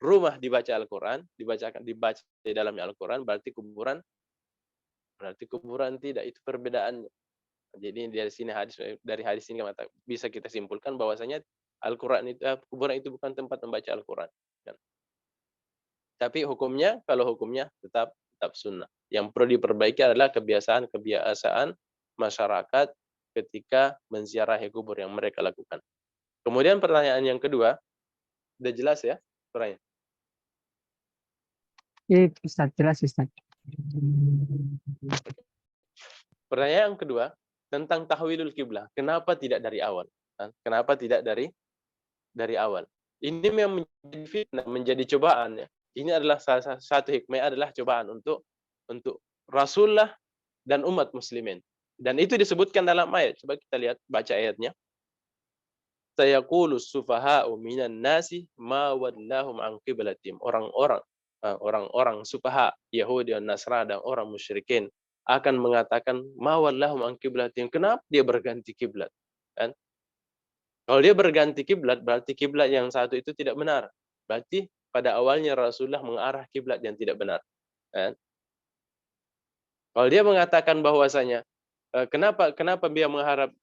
Rumah dibaca Al-Qur'an, dibaca di dalamnya Al-Qur'an, berarti kuburan tidak. Itu perbedaannya. Jadi dari hadis ini bisa kita simpulkan bahwasanya Al-Qur'an itu kuburan itu bukan tempat membaca Al-Qur'an. Tapi kalau hukumnya tetap kitab sunnah. Yang perlu diperbaiki adalah kebiasaan-kebiasaan masyarakat ketika menziarahi kubur yang mereka lakukan. Kemudian pertanyaan yang kedua, sudah jelas ya pertanyaan? Iya, Ustaz, jelas Ustaz. Pertanyaan yang kedua tentang tahwilul kiblah. Kenapa tidak dari awal? Kenapa tidak dari awal? Ini memang menjadi fitnah, menjadi cobaan ya. Ini adalah salah satu hikmah adalah cobaan untuk Rasulullah dan umat muslimin. Dan itu disebutkan dalam ayat. Coba kita lihat, baca ayatnya. Sayaqulu sufaha'u minan nasi ma wallahum an qiblatihim. Orang-orang sufaha, Yahudi dan Nasrani dan orang musyrikin akan mengatakan ma wallahum an qiblatihim. Kenapa dia berganti kiblat? Kan? Kalau dia berganti kiblat, berarti kiblat yang satu itu tidak benar. Berarti pada awalnya Rasulullah mengarah kiblat yang tidak benar. Kan? Kalau dia mengatakan bahwasanya kenapa dia menghadap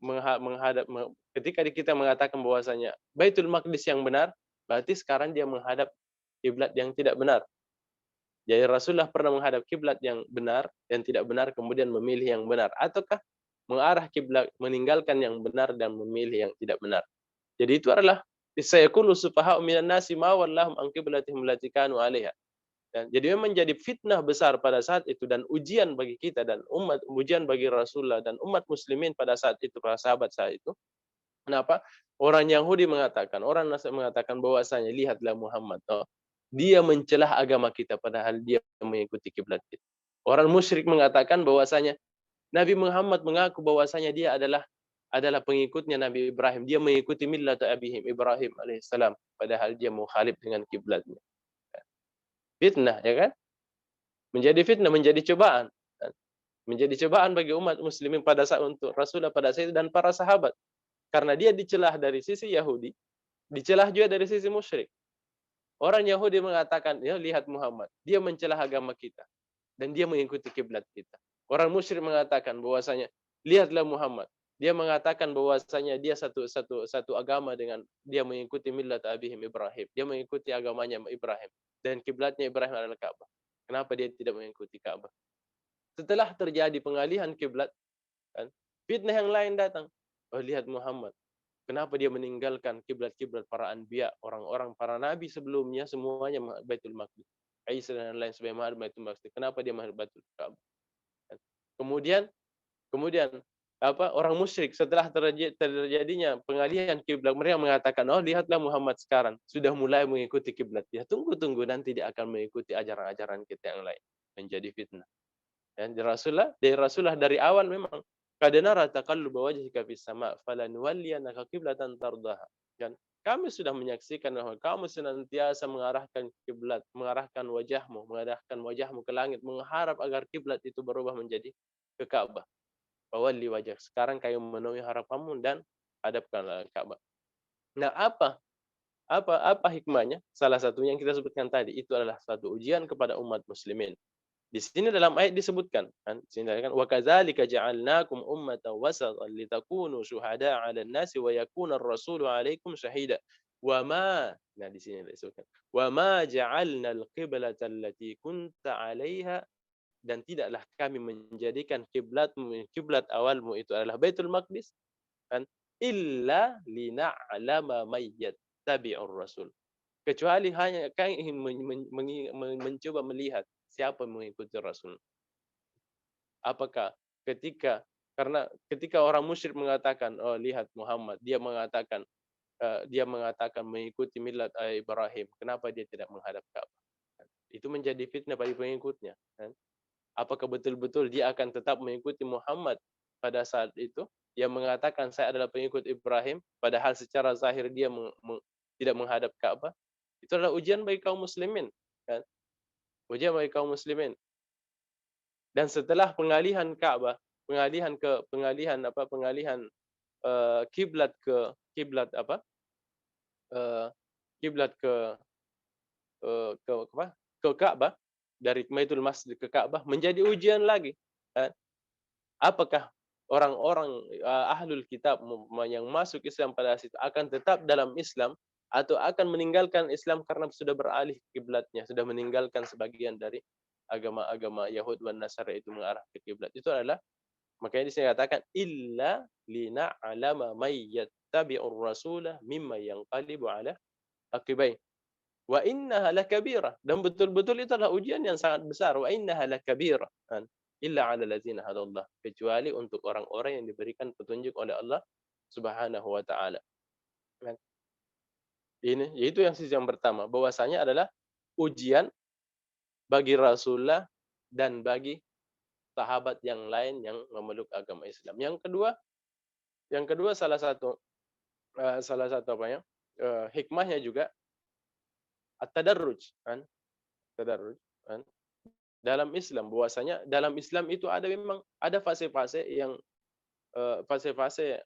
ketika kita mengatakan bahwasanya Baitul Maqdis yang benar, berarti sekarang dia menghadap kiblat yang tidak benar. Jadi Rasulullah pernah menghadap kiblat yang benar dan tidak benar kemudian memilih yang benar, ataukah mengarah kiblat meninggalkan yang benar dan memilih yang tidak benar. Jadi itu adalah sayaqulu sufaha'u minan nasi ma wallahum an qiblatihim allati kanu 'alaiha. Jadi memang menjadi fitnah besar pada saat itu dan ujian bagi kita dan ujian bagi Rasulullah dan umat muslimin pada saat itu, para sahabat saat itu. Kenapa? Orang Yahudi mengatakan, orang Nasrani mengatakan bahwasanya lihatlah Muhammad, dia mencelah agama kita padahal dia mengikuti kiblat kita. Orang musyrik mengatakan bahwasanya Nabi Muhammad mengaku bahwasanya dia adalah pengikutnya Nabi Ibrahim. Dia mengikuti millat abihim Ibrahim alaihissalam padahal dia mukhalif dengan kiblatnya. Fitnah, ya kan? Menjadi fitnah, menjadi cobaan. Menjadi cobaan bagi umat muslimin pada saat untuk Rasulullah pada saat itu dan para sahabat. Karena dia dicelah dari sisi Yahudi, dicelah juga dari sisi musyrik. Orang Yahudi mengatakan, ya lihat Muhammad, dia mencelah agama kita dan dia mengikuti kiblat kita. Orang musyrik mengatakan bahwasanya lihatlah Muhammad, dia mengatakan bahwasanya dia satu agama dengan dia mengikuti millat abihim Ibrahim. Dia mengikuti agamanya Ibrahim dan kiblatnya Ibrahim adalah Ka'bah. Kenapa dia tidak mengikuti Ka'bah? Setelah terjadi pengalihan kiblat, kan, fitnah yang lain datang. Oh, lihat Muhammad. Kenapa dia meninggalkan kiblat-kiblat para anbiya, orang-orang para nabi sebelumnya semuanya Baitul Maqdis. Isa dan lain sebagainya Baitul Maqdis. Kenapa dia menghadap Baitul Ka'bah? Kemudian orang musyrik setelah terjadinya pengalihan kiblat, mereka mengatakan, oh lihatlah Muhammad sekarang sudah mulai mengikuti kiblat. Ya tunggu nanti dia akan mengikuti ajaran-ajaran kita yang lain. Menjadi fitnah. Dan dari Rasulullah dari awal memang qad nara taqalluba wajhika fis sama' falanuwalliyannaka qiblatan tardaha. Dan kami sudah menyaksikan bahwa kamu senantiasa mengarahkan kiblat, mengarahkan wajahmu ke langit, mengharap agar kiblat itu berubah menjadi ke Ka'bah. Fawalli wajh. Sekarang kamu memenuhi harapanmu dan hadapkanlah Ka'bah. Nah, apa hikmahnya? Salah satunya yang kita sebutkan tadi, itu adalah suatu ujian kepada umat muslimin. Di sini dalam ayat disebutkan, kan? Di sini kan wa kadzalika ja'alnakum ummatan wasatan litakunu syuhada'a 'alan nasi wa yakuna ar-rasulu 'alaikum syahida. Nah di sini disebutkan. Wa ma ja'alna al-qiblata allati kunta 'alaiha, dan tidaklah kami menjadikan kiblat awalmu itu adalah Baitul Maqdis, kan? Illa lina'lama may yattabi'ur rasul. Kecuali hanya kami ingin mencoba melihat siapa yang mengikuti Rasul. Apakah ketika orang musyrik mengatakan, oh lihat Muhammad, dia mengatakan mengikuti millat Ibrahim, kenapa dia tidak menghadap Ka'bah? Itu menjadi fitnah bagi pengikutnya. Apakah betul-betul dia akan tetap mengikuti Muhammad pada saat itu? Yang mengatakan saya adalah pengikut Ibrahim, padahal secara zahir dia tidak menghadap Ka'bah. Itu adalah ujian bagi kaum muslimin, kan? Ujian bagi kaum muslimin. Dan setelah pengalihan Ka'bah, pengalihan kiblat ke Ka'bah, dari Baitul Masjid ke Ka'bah menjadi ujian lagi. Apakah orang-orang ahlul kitab yang masuk Islam pada saat itu akan tetap dalam Islam atau akan meninggalkan Islam karena sudah beralih kiblatnya, sudah meninggalkan sebagian dari agama-agama Yahud dan Nasara itu mengarah ke kiblat itu adalah, makanya di sini katakan illa lina'lama may yattabi'ur rasulah mimma yanqalibu ala aqibai wa innaha lakabirah, dan betul-betul itu adalah ujian yang sangat besar. Wa innaha lakabirah kan, illa 'ala allazina hadallah, kecuali untuk orang-orang yang diberikan petunjuk oleh Allah Subhanahu wa taala. Kan? Ini yaitu yang sisi yang pertama, bahwasanya adalah ujian bagi Rasulullah dan bagi sahabat yang lain yang memeluk agama Islam. Yang kedua salah satu apa ya? Hikmahnya juga at-tadarruj kan? Tadarruj kan? Dalam Islam, bahwasanya dalam Islam itu memang ada fase-fase yang fase-fase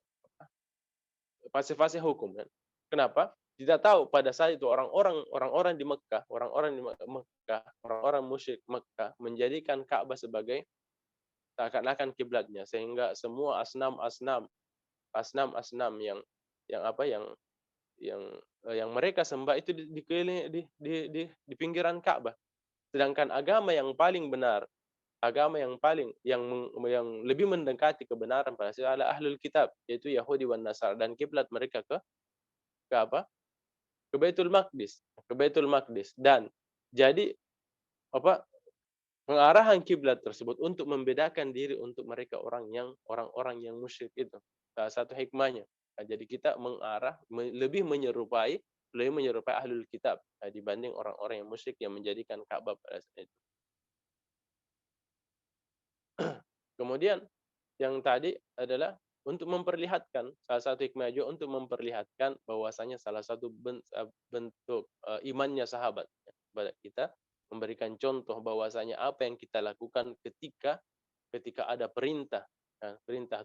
hukum kan. Kenapa? Kita tahu pada saat itu orang-orang di Mekah, orang-orang musyrik Mekah menjadikan Ka'bah sebagai seakan-akan kiblatnya, sehingga semua asnam yang mereka sembah itu di pinggiran Ka'bah. Sedangkan agama yang paling benar, agama yang lebih mendekati kebenaran pada saat adalah ahlul kitab, yaitu Yahudi dan Nasara, dan kiblat mereka ke apa? Ke Baitul Maqdis. Dan jadi apa? Pengarahan kiblat tersebut untuk membedakan diri untuk mereka orang-orang yang musyrik itu. Salah satu hikmahnya. Nah, jadi kita lebih menyerupai ahlul kitab dibanding orang-orang yang musyrik yang menjadikan Ka'bah pada saat itu. Kemudian yang tadi adalah untuk memperlihatkan, salah satu hikmah juga untuk memperlihatkan bahwasanya salah satu bentuk imannya sahabat kepada kita, memberikan contoh bahwasanya apa yang kita lakukan ketika ada perintah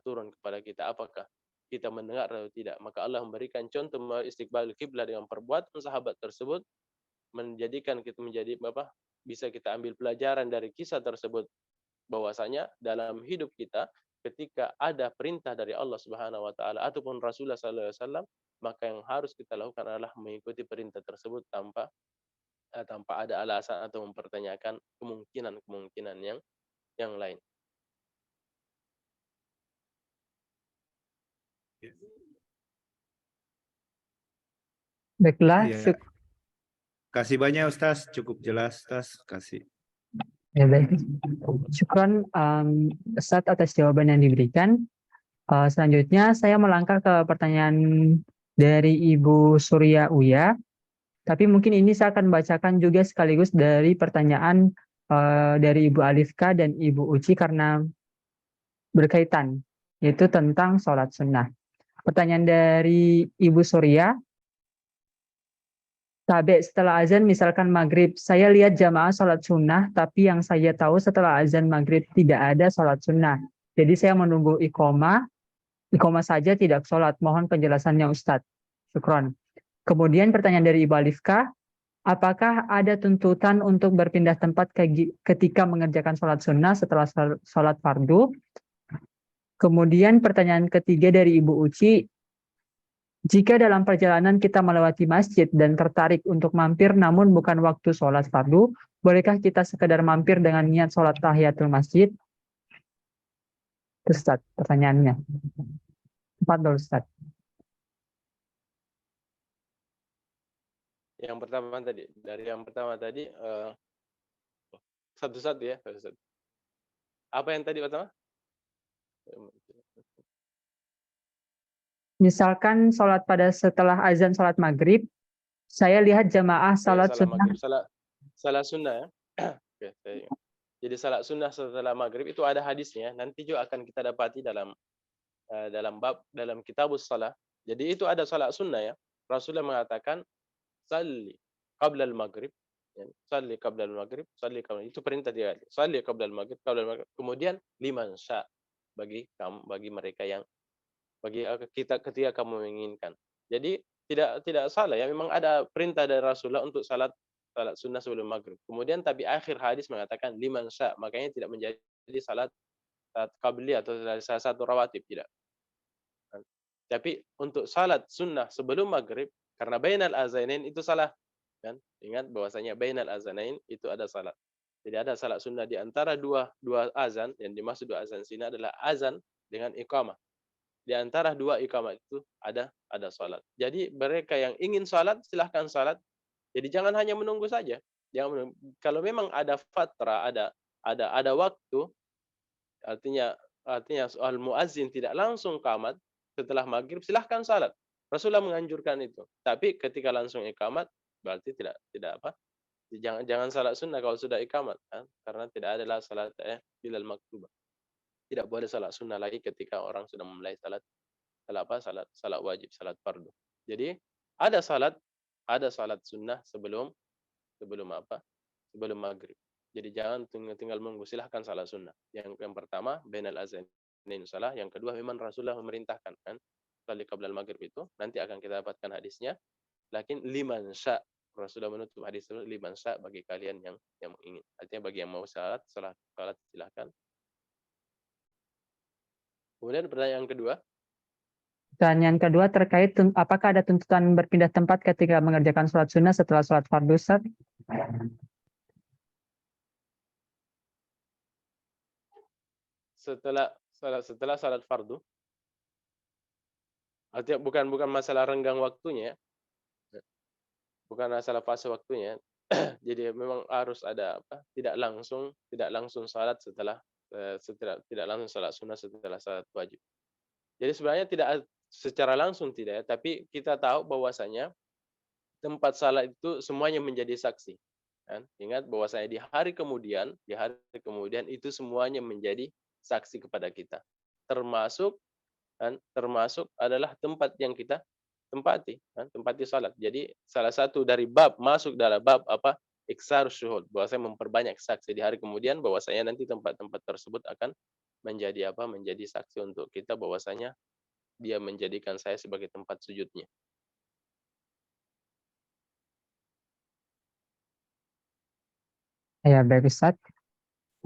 turun kepada kita, apakah kita mendengar atau tidak. Maka Allah memberikan contoh istiqbal kiblat dengan perbuatan sahabat tersebut, menjadikan kita bisa kita ambil pelajaran dari kisah tersebut, bahwasanya dalam hidup kita ketika ada perintah dari Allah Subhanahu wa taala ataupun Rasulullah sallallahu alaihi wasallam, maka yang harus kita lakukan adalah mengikuti perintah tersebut tanpa ada alasan atau mempertanyakan kemungkinan yang lain. Baiklah, Iya. Kasih banyak Ustaz, cukup jelas Ustaz, kasih. ya baik. Syukron Ustaz atas jawaban yang diberikan. Selanjutnya saya melangkah ke pertanyaan dari Ibu Surya Uya. Tapi mungkin ini saya akan bacakan juga sekaligus dari pertanyaan dari Ibu Alifka dan Ibu Uci karena berkaitan, yaitu tentang sholat sunnah. Pertanyaan dari Ibu Surya, Tabe setelah azan misalkan maghrib, saya lihat jamaah sholat sunnah, tapi yang saya tahu setelah azan maghrib tidak ada sholat sunnah. Jadi saya menunggu iqomah saja tidak sholat. Mohon penjelasannya Ustadz. Syukron. Kemudian pertanyaan dari Ibu Alifka, apakah ada tuntutan untuk berpindah tempat ketika mengerjakan sholat sunnah setelah sholat fardu? Kemudian pertanyaan ketiga dari Ibu Uci, jika dalam perjalanan kita melewati masjid dan tertarik untuk mampir namun bukan waktu sholat fardu, bolehkah kita sekedar mampir dengan niat sholat tahiyatul masjid? Ustaz, pertanyaannya. 4 Ustaz. Yang pertama tadi satu-satu ya. Apa yang tadi pertama? Misalkan sholat pada setelah azan sholat maghrib, saya lihat jamaah sholat sunnah. Salat sunnah ya. Oke, jadi salat sunnah setelah maghrib itu ada hadisnya. Nanti juga akan kita dapati dalam kitabus salah. Jadi itu ada salat sunnah ya. Rasulullah mengatakan salli qabla al-maghrib. Salli qabla al-maghrib, itu perintah dia. Salli qabla al-maghrib, kemudian liman sya, bagi mereka yang kita ketika kamu menginginkan. Jadi tidak salah ya, memang ada perintah dari Rasulullah untuk salat sunnah sebelum maghrib. Kemudian tapi akhir hadis mengatakan liman sya, makanya tidak menjadi salat qabli atau salah satu rawatib, tidak. Tapi untuk salat sunnah sebelum maghrib, karena bainal azanain itu salah kan? Ingat bahwasanya bainal azanain itu ada salat. Jadi ada salat sunnah di antara dua azan, yang dimaksud dua azan sini adalah azan dengan iqamah. Di antara dua iqamah itu ada salat. Jadi mereka yang ingin salat silahkan salat. Jadi jangan hanya menunggu saja. Kalau memang ada fatra, ada waktu, artinya soal muazzin tidak langsung qamat setelah maghrib, silahkan salat. Rasulullah menganjurkan itu. Tapi ketika langsung iqamat berarti tidak apa? Jangan salat sunnah kalau sudah iqamat, kan? Karena tidak adalah salat bilal maktubah. Tidak boleh salat sunnah lagi ketika orang sudah memulai salat wajib, salat fardu. Jadi ada salat sunnah sebelum apa? Sebelum maghrib. Jadi jangan tinggal menunggu, silahkan salat sunnah. Yang pertama bainal azainain salah, yang kedua memang Rasulullah memerintahkan, kan? Salat qabla maghrib itu nanti akan kita dapatkan hadisnya. Lakin liman sya, Rasulullah menutup hadis itu liman sya, bagi kalian yang ingin. Artinya bagi yang mau salat silahkan. Kemudian pertanyaan kedua. Pertanyaan kedua terkait apakah ada tuntutan berpindah tempat ketika mengerjakan sholat sunnah setelah sholat fardu, Ustaz? Setelah salat fardu, artinya bukan masalah renggang waktunya, bukan masalah fase waktunya. Jadi memang harus ada apa? Tidak langsung salat tidak langsung salat sunnah setelah salat wajib. Jadi sebenarnya tidak secara langsung tidak ya, tapi kita tahu bahwasanya tempat salat itu semuanya menjadi saksi. Kan? Ingat bahwasanya di hari kemudian itu semuanya menjadi saksi kepada kita. Termasuk adalah tempat yang kita tempati salat. Jadi salah satu dari bab masuk dalam bab apa? Iksar syuhud, bahwasanya memperbanyak saksi di hari kemudian, bahwasanya nanti tempat-tempat tersebut akan menjadi apa? Menjadi saksi untuk kita bahwasanya dia menjadikan saya sebagai tempat sujudnya. Ya, baik Ustaz.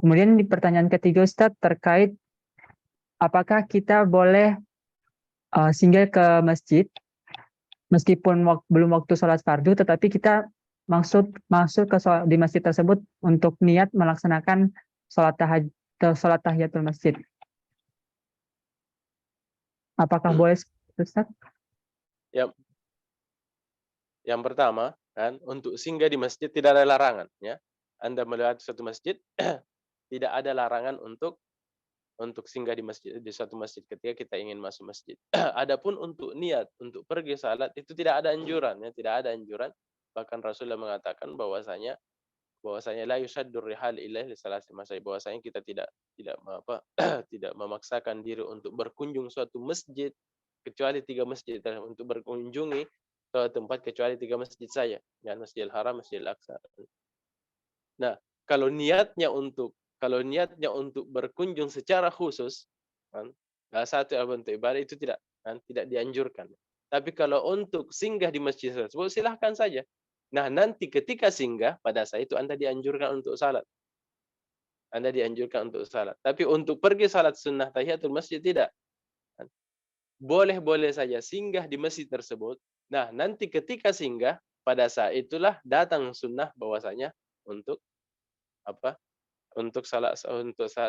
Kemudian di pertanyaan ketiga Ustaz terkait apakah kita boleh singgah ke masjid meskipun belum waktu sholat fardu, tetapi kita masuk di masjid tersebut untuk niat melaksanakan sholat tahiyatul masjid. Apakah boleh, Ustaz? Ya. Yang pertama, kan, untuk singgah di masjid tidak ada larangan, ya. Anda melewati suatu masjid, tidak ada larangan untuk singgah di suatu masjid ketika kita ingin masuk masjid. Adapun untuk niat untuk pergi salat itu tidak ada anjuran, ya, tidak ada anjuran. Bahkan Rasulullah mengatakan bahwasanya la yusaddur rihal ilaih li salasi masjid, bahwasanya kita tidak tidak memaksakan diri untuk berkunjung suatu masjid kecuali 3 masjid, untuk berkunjungi ke tempat kecuali 3 masjid saja, ya, Masjidil Haram, Masjidil Aqsa. Nah, kalau niatnya untuk berkunjung secara khusus, kan, satu bentuk ibadah itu tidak dianjurkan. Tapi kalau untuk singgah di masjid tersebut silahkan saja. Nah, nanti ketika singgah pada saat itu Anda dianjurkan untuk salat. Tapi untuk pergi salat sunnah tahiyatul masjid tidak. Boleh-boleh saja singgah di masjid tersebut. Nah, nanti ketika singgah pada saat itulah datang sunnah bahwasanya untuk apa? Untuk salat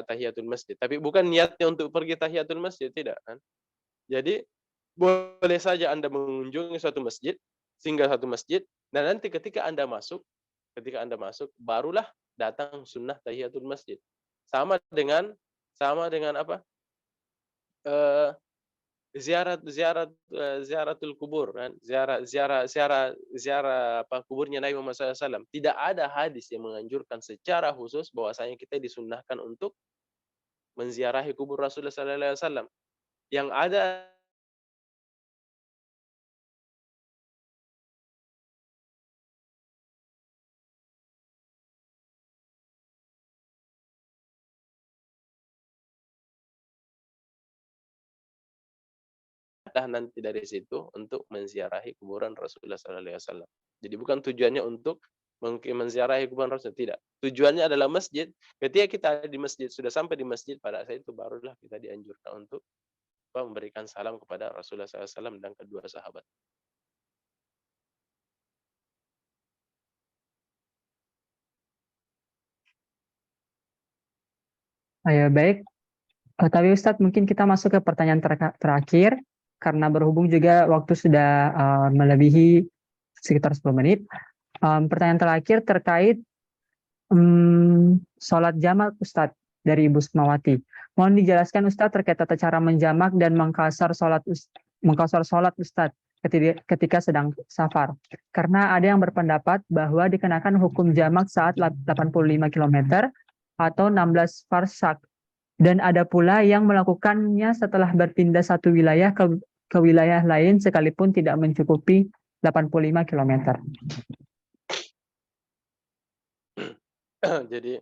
tahiyatul masjid. Tapi bukan niatnya untuk pergi tahiyatul masjid, tidak, kan? Jadi boleh saja Anda mengunjungi suatu masjid, singgah satu masjid, dan nanti ketika Anda masuk barulah datang sunnah tahiyatul masjid. Sama dengan apa? Ziaratul kubur, kan? Ziarah apa kuburnya Nabi Muhammad SAW. Tidak ada hadis yang menganjurkan secara khusus bahwasanya kita disunnahkan untuk menziarahi kubur Rasulullah SAW. Yang ada nanti dari situ untuk menziarahi kuburan Rasulullah SAW. Jadi bukan tujuannya untuk menziarahi kuburan Rasul, tidak. Tujuannya adalah masjid. Ketika kita di masjid, sudah sampai di masjid, pada saat itu barulah kita dianjurkan untuk memberikan salam kepada Rasulullah SAW dan kedua sahabat. Baik. Tapi Ustadz, mungkin kita masuk ke pertanyaan terakhir, karena berhubung juga waktu sudah melebihi sekitar 10 menit. Pertanyaan terakhir terkait sholat jamak Ustadz dari Ibu Sukmawati. Mohon dijelaskan Ustadz terkait tata cara menjamak dan mengqasar sholat Ustadz ketika sedang safar. Karena ada yang berpendapat bahwa dikenakan hukum jamak saat 85 km atau 16 farsak. Dan ada pula yang melakukannya setelah berpindah satu wilayah ke wilayah lain sekalipun tidak mencukupi 85 km. Jadi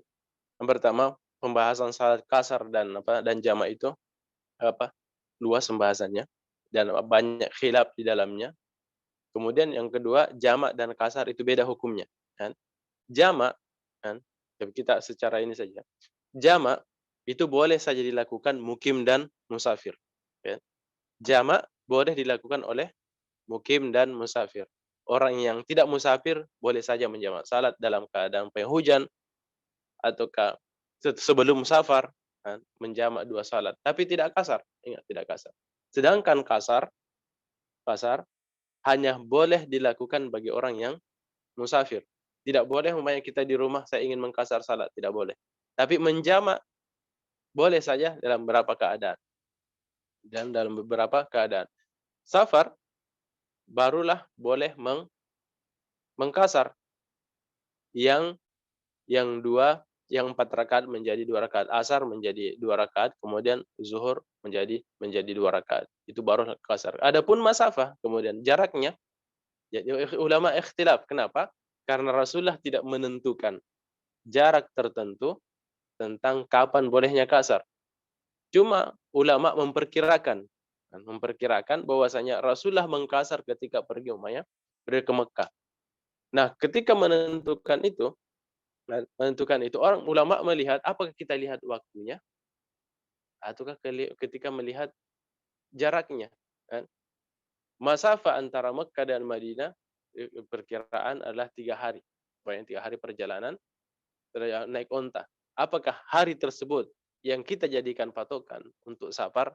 yang pertama, pembahasan salat kasar dan jamak itu luas pembahasannya dan banyak khilaf di dalamnya. Kemudian yang kedua, jamak dan kasar itu beda hukumnya, kan? Jamak, kan? Kita secara ini saja. Jamak itu boleh saja dilakukan mukim dan musafir. Ya. Jamak boleh dilakukan oleh mukim dan musafir. Orang yang tidak musafir boleh saja menjamak salat dalam keadaan penghujan ataukah sebelum safar, kan, menjamak dua salat. Tapi tidak kasar, ingat tidak kasar. Sedangkan kasar hanya boleh dilakukan bagi orang yang musafir. Tidak boleh umpamanya kita di rumah saya ingin mengkasar salat, tidak boleh. Tapi menjamak boleh saja dalam beberapa keadaan. Dan dalam beberapa keadaan. Safar barulah boleh mengkasar. Yang 4 rakaat menjadi 2 rakaat, asar menjadi 2 rakaat, kemudian zuhur menjadi 2 rakaat. Itu baru kasar. Adapun masafah, kemudian jaraknya, jadi ulama ikhtilaf. Kenapa? Karena Rasulullah tidak menentukan jarak tertentu tentang kapan bolehnya kasar. Cuma ulama memperkirakan bahwasanya Rasulullah mengkasar ketika pergi ke Mekah. Nah, ketika menentukan itu orang ulama melihat apakah kita lihat waktunya ataukah ketika melihat jaraknya, kan? Masafah antara Mekah dan Madinah perkiraan adalah 3 hari. Banyak 3 hari perjalanan naik onta. Apakah hari tersebut yang kita jadikan patokan untuk safar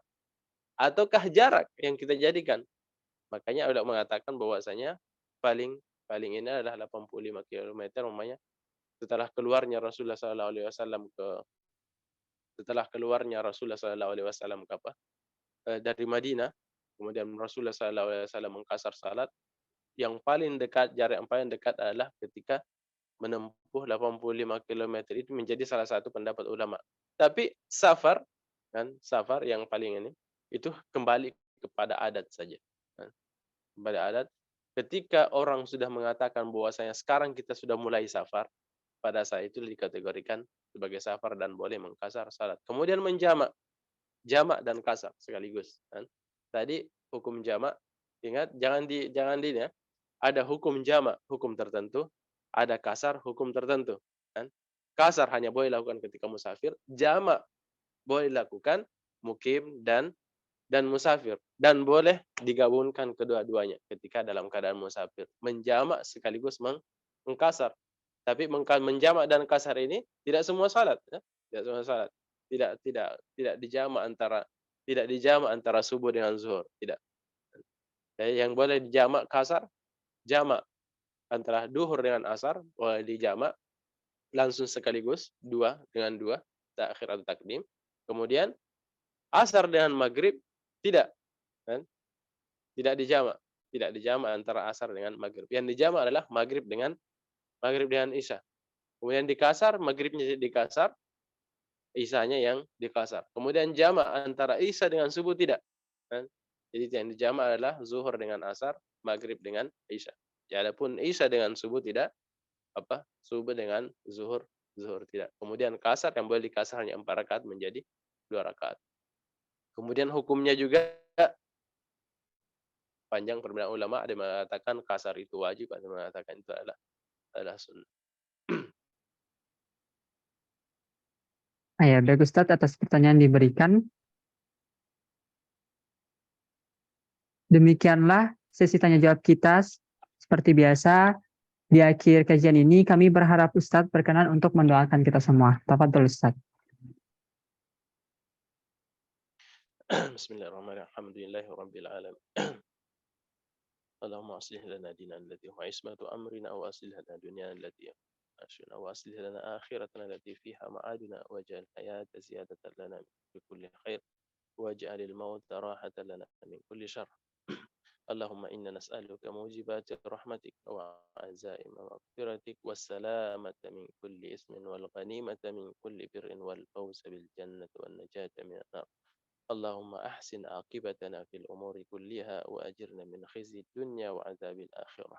ataukah jarak yang kita jadikan? Makanya ada mengatakan bahwasanya paling ini adalah 85 km umpamanya setelah keluarnya Rasulullah SAW dari Madinah, kemudian Rasulullah SAW mengkasar salat, yang paling dekat, jarak yang paling dekat adalah ketika menempuh 85 km. Itu menjadi salah satu pendapat ulama. Tapi safar yang paling ini itu kembali kepada adat saja. Kepada adat, ketika orang sudah mengatakan bahwasanya sekarang kita sudah mulai safar, pada saat itu dikategorikan sebagai safar dan boleh mengkasar salat. Kemudian menjamak, jamak dan kasar sekaligus. Kan? Tadi hukum jamak, ingat jangan di ya. Ada hukum jamak, hukum tertentu, ada kasar, hukum tertentu. Kan? Kasar hanya boleh dilakukan ketika musafir, jamak boleh dilakukan mukim dan musafir, dan boleh digabungkan kedua-duanya ketika dalam keadaan musafir. Menjamak sekaligus mengkasar. Tapi menjamak dan kasar ini tidak semua salat, ya? Tidak semua salat. Tidak dijamak antara subuh dengan zuhur, tidak. Yang boleh dijamak kasar, jamak antara duhur dengan asar boleh dijamak langsung sekaligus, 2 dengan 2, takhir atau takdim. Kemudian asar dengan maghrib tidak, kan? Tidak dijamak antara asar dengan maghrib. Yang dijamak adalah maghrib dengan isya. Kemudian dikasar, maghribnya dikasar, isyanya yang dikasar. Kemudian jamak antara isya dengan subuh tidak. Kan? Jadi yang dijamak adalah zuhur dengan asar, maghrib dengan isya. Adapun isya dengan subuh tidak, subuh dengan zuhur tidak. Kemudian kasar yang boleh dikasar hanya 4 rakaat menjadi 2 rakaat. Kemudian hukumnya juga panjang perbedaan ulama, ada yang mengatakan kasar itu wajib, ada yang mengatakan itu adalah sunnah. Baik Ustadz atas pertanyaan diberikan. Demikianlah sesi tanya jawab kita. Seperti biasa, di akhir kajian ini kami berharap Ustadz berkenan untuk mendoakan kita semua. Tafadhol Ustadz. Bismillahirrahmanirrahim. Alhamdulillahirabbil alamin. اللهم أصلح لنا ديننا الذي هو عصمة أمرنا وأصلح لنا دنيانا التي عاشنا وأصلح لنا آخرتنا التي فيها معادنا واجعل الحياة زيادة لنا في كل خير واجعل الموت راحة لنا من كل شر. اللهم إنا نسألك موجبات رحمتك وعزائم مغفرتك والسلامة من كل إثم والغنيمة من كل بر والفوز بالجنة والنجاة من النار. اللهم أحسن عاقبتنا في الأمور كلها وأجرنا من خزي الدنيا وعذاب الآخرة.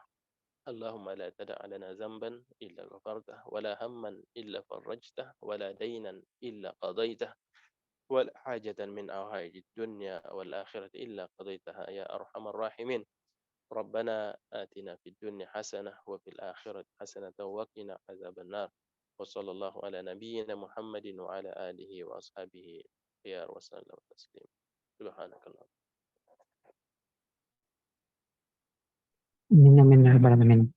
اللهم لا تدع لنا ذنبا إلا غفرته ولا هما إلا فرجته ولا دينا إلا قضيته ولا حاجة من حوائج الدنيا والآخرة إلا قضيتها يا أرحم الراحمين. ربنا آتنا في الدنيا حسنة وفي الآخرة حسنة وقنا عذاب النار. وصلى الله على نبينا محمد وعلى آله وأصحابه خيار وسلم تسليما. سبحانك اللهم. Amin, amin, ya rabbal alamin.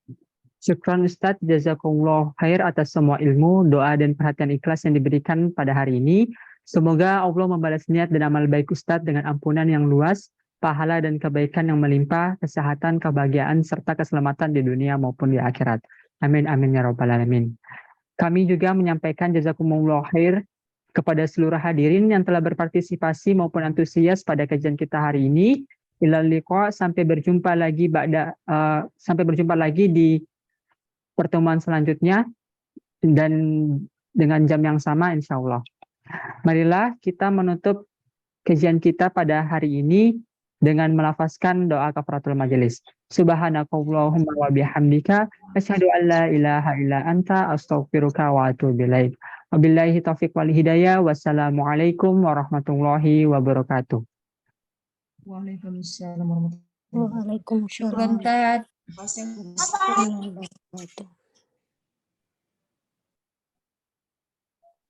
Syukran Ustadz, jazakumullah khair atas semua ilmu, doa dan perhatian ikhlas yang diberikan pada hari ini. Semoga Allah membalas niat dan amal baik Ustadz dengan ampunan yang luas, pahala dan kebaikan yang melimpah, kesehatan, kebahagiaan, serta keselamatan di dunia maupun di akhirat. Amin, amin, ya rabbal alamin. Kami juga menyampaikan jazakumullah khair kepada seluruh hadirin yang telah berpartisipasi maupun antusias pada kajian kita hari ini. Ilal liqa, sampai berjumpa lagi di pertemuan selanjutnya dan dengan jam yang sama insya Allah. Marilah kita menutup kajian kita pada hari ini dengan melafazkan doa kafaratul majelis. Subhanakallahumma wa bihamdika asyhadu an la ilaha illa anta astaghfiruka wa atubu ilaik. Wabillahi taufiq wal hidayah. Wassalamualaikum warahmatullahi wabarakatuh. Waalaikumsalam warahmatullahi wabarakatuh. Waalaikumsalam Syukran Tad. warahmatullahi wabarakatuh.